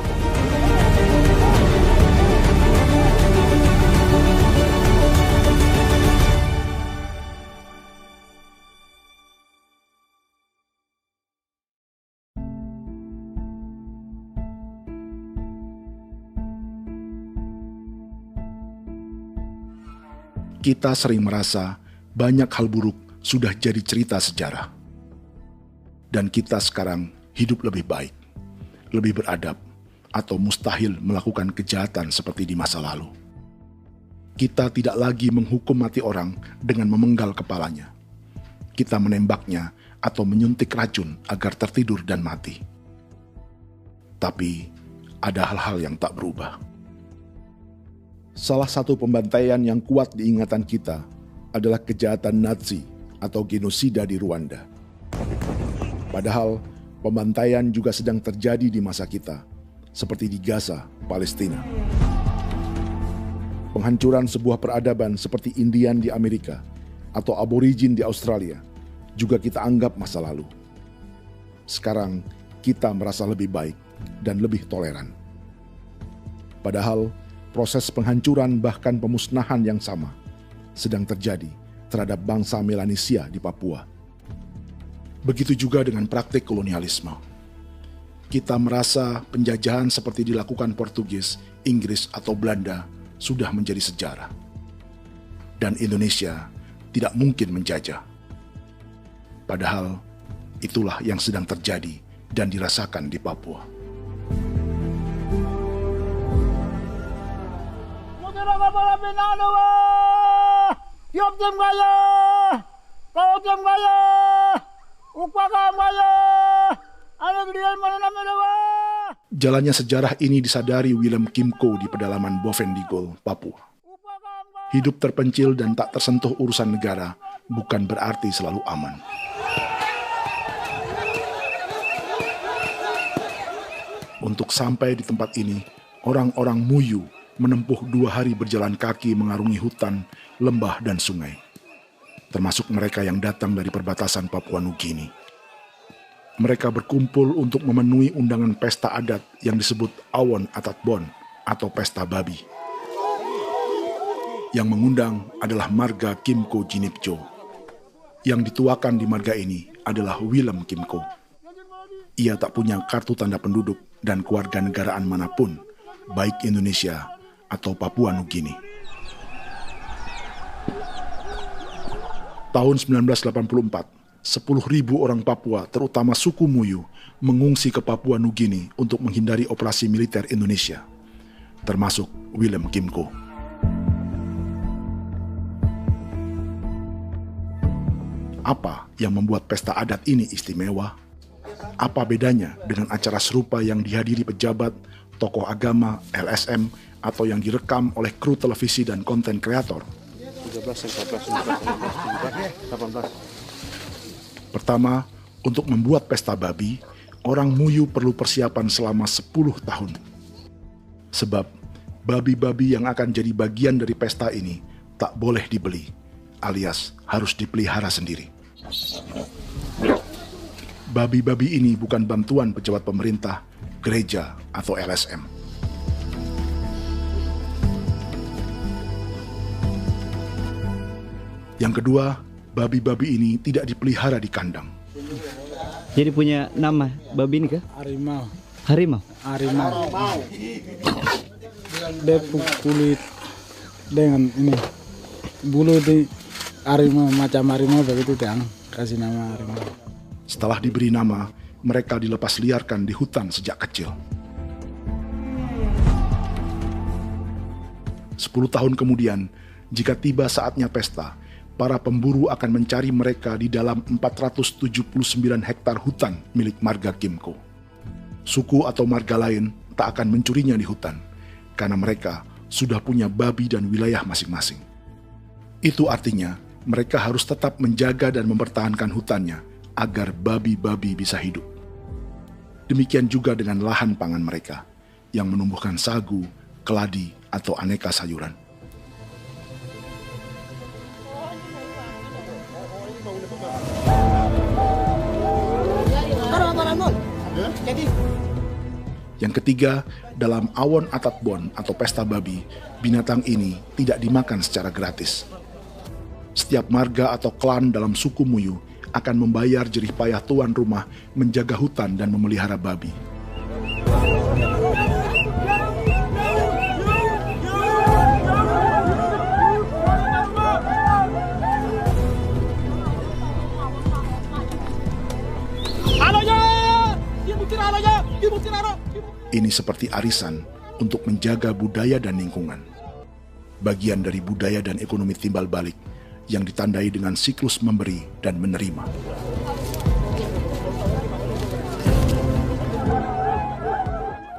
Speaker 2: Kita sering merasa banyak hal buruk sudah jadi cerita sejarah. Dan kita sekarang hidup lebih baik, lebih beradab, atau mustahil melakukan kejahatan seperti di masa lalu. Kita tidak lagi menghukum mati orang dengan memenggal kepalanya. Kita menembaknya atau menyuntik racun agar tertidur dan mati. Tapi ada hal-hal yang tak berubah. Salah satu pembantaian yang kuat di ingatan kita adalah kejahatan Nazi atau genosida di Rwanda. Padahal pembantaian juga sedang terjadi di masa kita, seperti di Gaza, Palestina. Penghancuran sebuah peradaban seperti Indian di Amerika atau aborigin di Australia juga kita anggap masa lalu. Sekarang kita merasa lebih baik dan lebih toleran. Padahal proses penghancuran bahkan pemusnahan yang sama sedang terjadi terhadap bangsa Melanesia di Papua. Begitu juga dengan praktik kolonialisme. Kita merasa penjajahan seperti dilakukan Portugis, Inggris, atau Belanda sudah menjadi sejarah. Dan Indonesia tidak mungkin menjajah. Padahal itulah yang sedang terjadi dan dirasakan di Papua. Jalannya sejarah ini disadari Willem Kimco di pedalaman Bovendigol, Papua. Hidup terpencil dan tak tersentuh urusan negara bukan berarti selalu aman. Untuk sampai di tempat ini, orang-orang Muyu menempuh 2 hari berjalan kaki mengarungi hutan, lembah, dan sungai. Termasuk mereka yang datang dari perbatasan Papua Nugini. Mereka berkumpul untuk memenuhi undangan pesta adat yang disebut Awon Atatbon atau pesta babi. Yang mengundang adalah marga Kimco Jinipjo. Yang dituakan di marga ini adalah Willem Kimco. Ia tak punya kartu tanda penduduk dan kewarganegaraan manapun, baik Indonesia atau Papua Nugini. Tahun 1984, 10.000 orang Papua, terutama suku Muyu, mengungsi ke Papua Nugini untuk menghindari operasi militer Indonesia, termasuk Willem Kimco. Apa yang membuat pesta adat ini istimewa? Apa bedanya dengan acara serupa yang dihadiri pejabat, tokoh agama, LSM, atau yang direkam oleh kru televisi dan konten kreator?
Speaker 19: 13, 14, 15, 18.
Speaker 2: Pertama, untuk membuat pesta babi, orang Muyu perlu persiapan selama 10 tahun. Sebab, babi-babi yang akan jadi bagian dari pesta ini tak boleh dibeli, alias harus dipelihara sendiri. Babi-babi ini bukan bantuan pejabat pemerintah, gereja, atau LSM. Yang kedua, babi-babi ini tidak dipelihara di kandang.
Speaker 20: Jadi punya nama babi ini kah?
Speaker 13: Harimau.
Speaker 20: Harimau?
Speaker 13: Harimau. Dia kulit dengan ini bulu di harimau, macam harimau begitu kan, kasih nama harimau.
Speaker 2: Setelah diberi nama, mereka dilepas liarkan di hutan sejak kecil. 10 tahun kemudian, jika tiba saatnya pesta, para pemburu akan mencari mereka di dalam 479 hektar hutan milik marga Kimco. Suku atau marga lain tak akan mencurinya di hutan, karena mereka sudah punya babi dan wilayah masing-masing. Itu artinya mereka harus tetap menjaga dan mempertahankan hutannya agar babi-babi bisa hidup. Demikian juga dengan lahan pangan mereka, yang menumbuhkan sagu, keladi, atau aneka sayuran. Yang ketiga, dalam Awon Atatbon atau pesta babi, binatang ini tidak dimakan secara gratis. Setiap marga atau klan dalam suku Muyu akan membayar jerih payah tuan rumah menjaga hutan dan memelihara babi. Ini seperti arisan untuk menjaga budaya dan lingkungan. Bagian dari budaya dan ekonomi timbal balik yang ditandai dengan siklus memberi dan menerima.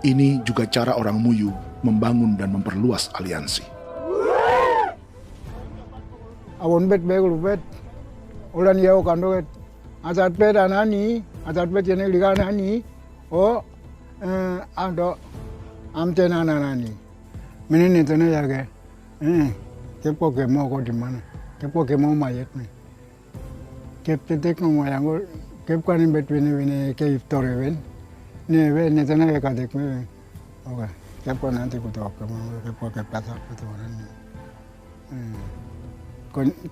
Speaker 2: Ini juga cara orang Muyu membangun dan memperluas aliansi.
Speaker 13: Awon bet begul bet, ulan yau kandoet, asat bet anani, asat bet jenek liganani, oh ado amten anani, menini tene jage, kepo kemo ko di mana, kepo kemo mayat nih, kep tetek no mayangul, kep kanin bet wini ke iftore wen, ne tene ke kadek me, oke, kepo nanti kutok kemo, kepo ke pasar kutok nani,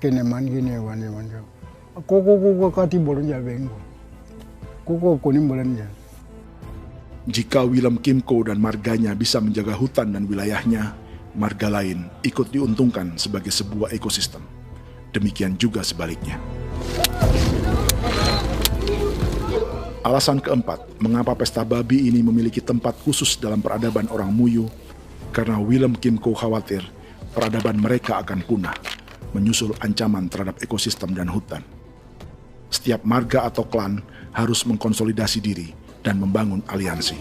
Speaker 13: kene man gini wani wanjo, koko kati bolon jalbeng, koko kuning bolon jal.
Speaker 2: Jika Willem Kimco dan marganya bisa menjaga hutan dan wilayahnya, marga lain ikut diuntungkan sebagai sebuah ekosistem. Demikian juga sebaliknya. Alasan keempat, mengapa pesta babi ini memiliki tempat khusus dalam peradaban orang Muyu, karena Willem Kimco khawatir peradaban mereka akan punah, menyusul ancaman terhadap ekosistem dan hutan. Setiap marga atau klan harus mengkonsolidasi diri dan membangun aliansi.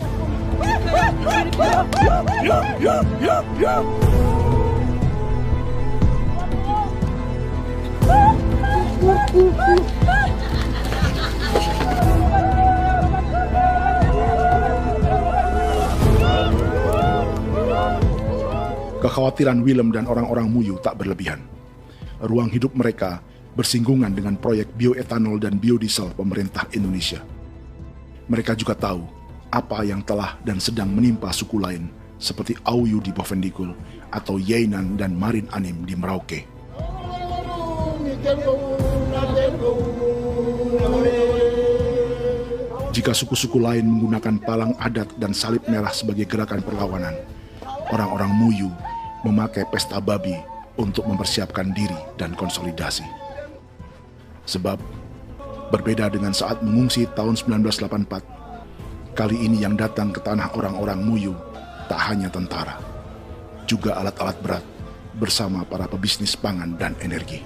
Speaker 2: Kekhawatiran Willem dan orang-orang Muyu tak berlebihan. Ruang hidup mereka bersinggungan dengan proyek bioetanol dan biodiesel pemerintah Indonesia. Mereka juga tahu apa yang telah dan sedang menimpa suku lain seperti Auyu di Bovendikul atau Yainan dan Marin Anim di Merauke. Jika suku-suku lain menggunakan palang adat dan salib merah sebagai gerakan perlawanan, orang-orang Muyu memakai pesta babi untuk mempersiapkan diri dan konsolidasi. Sebab, berbeda dengan saat mengungsi tahun 1984, kali ini yang datang ke tanah orang-orang Muyu tak hanya tentara, juga alat-alat berat bersama para pebisnis pangan dan energi.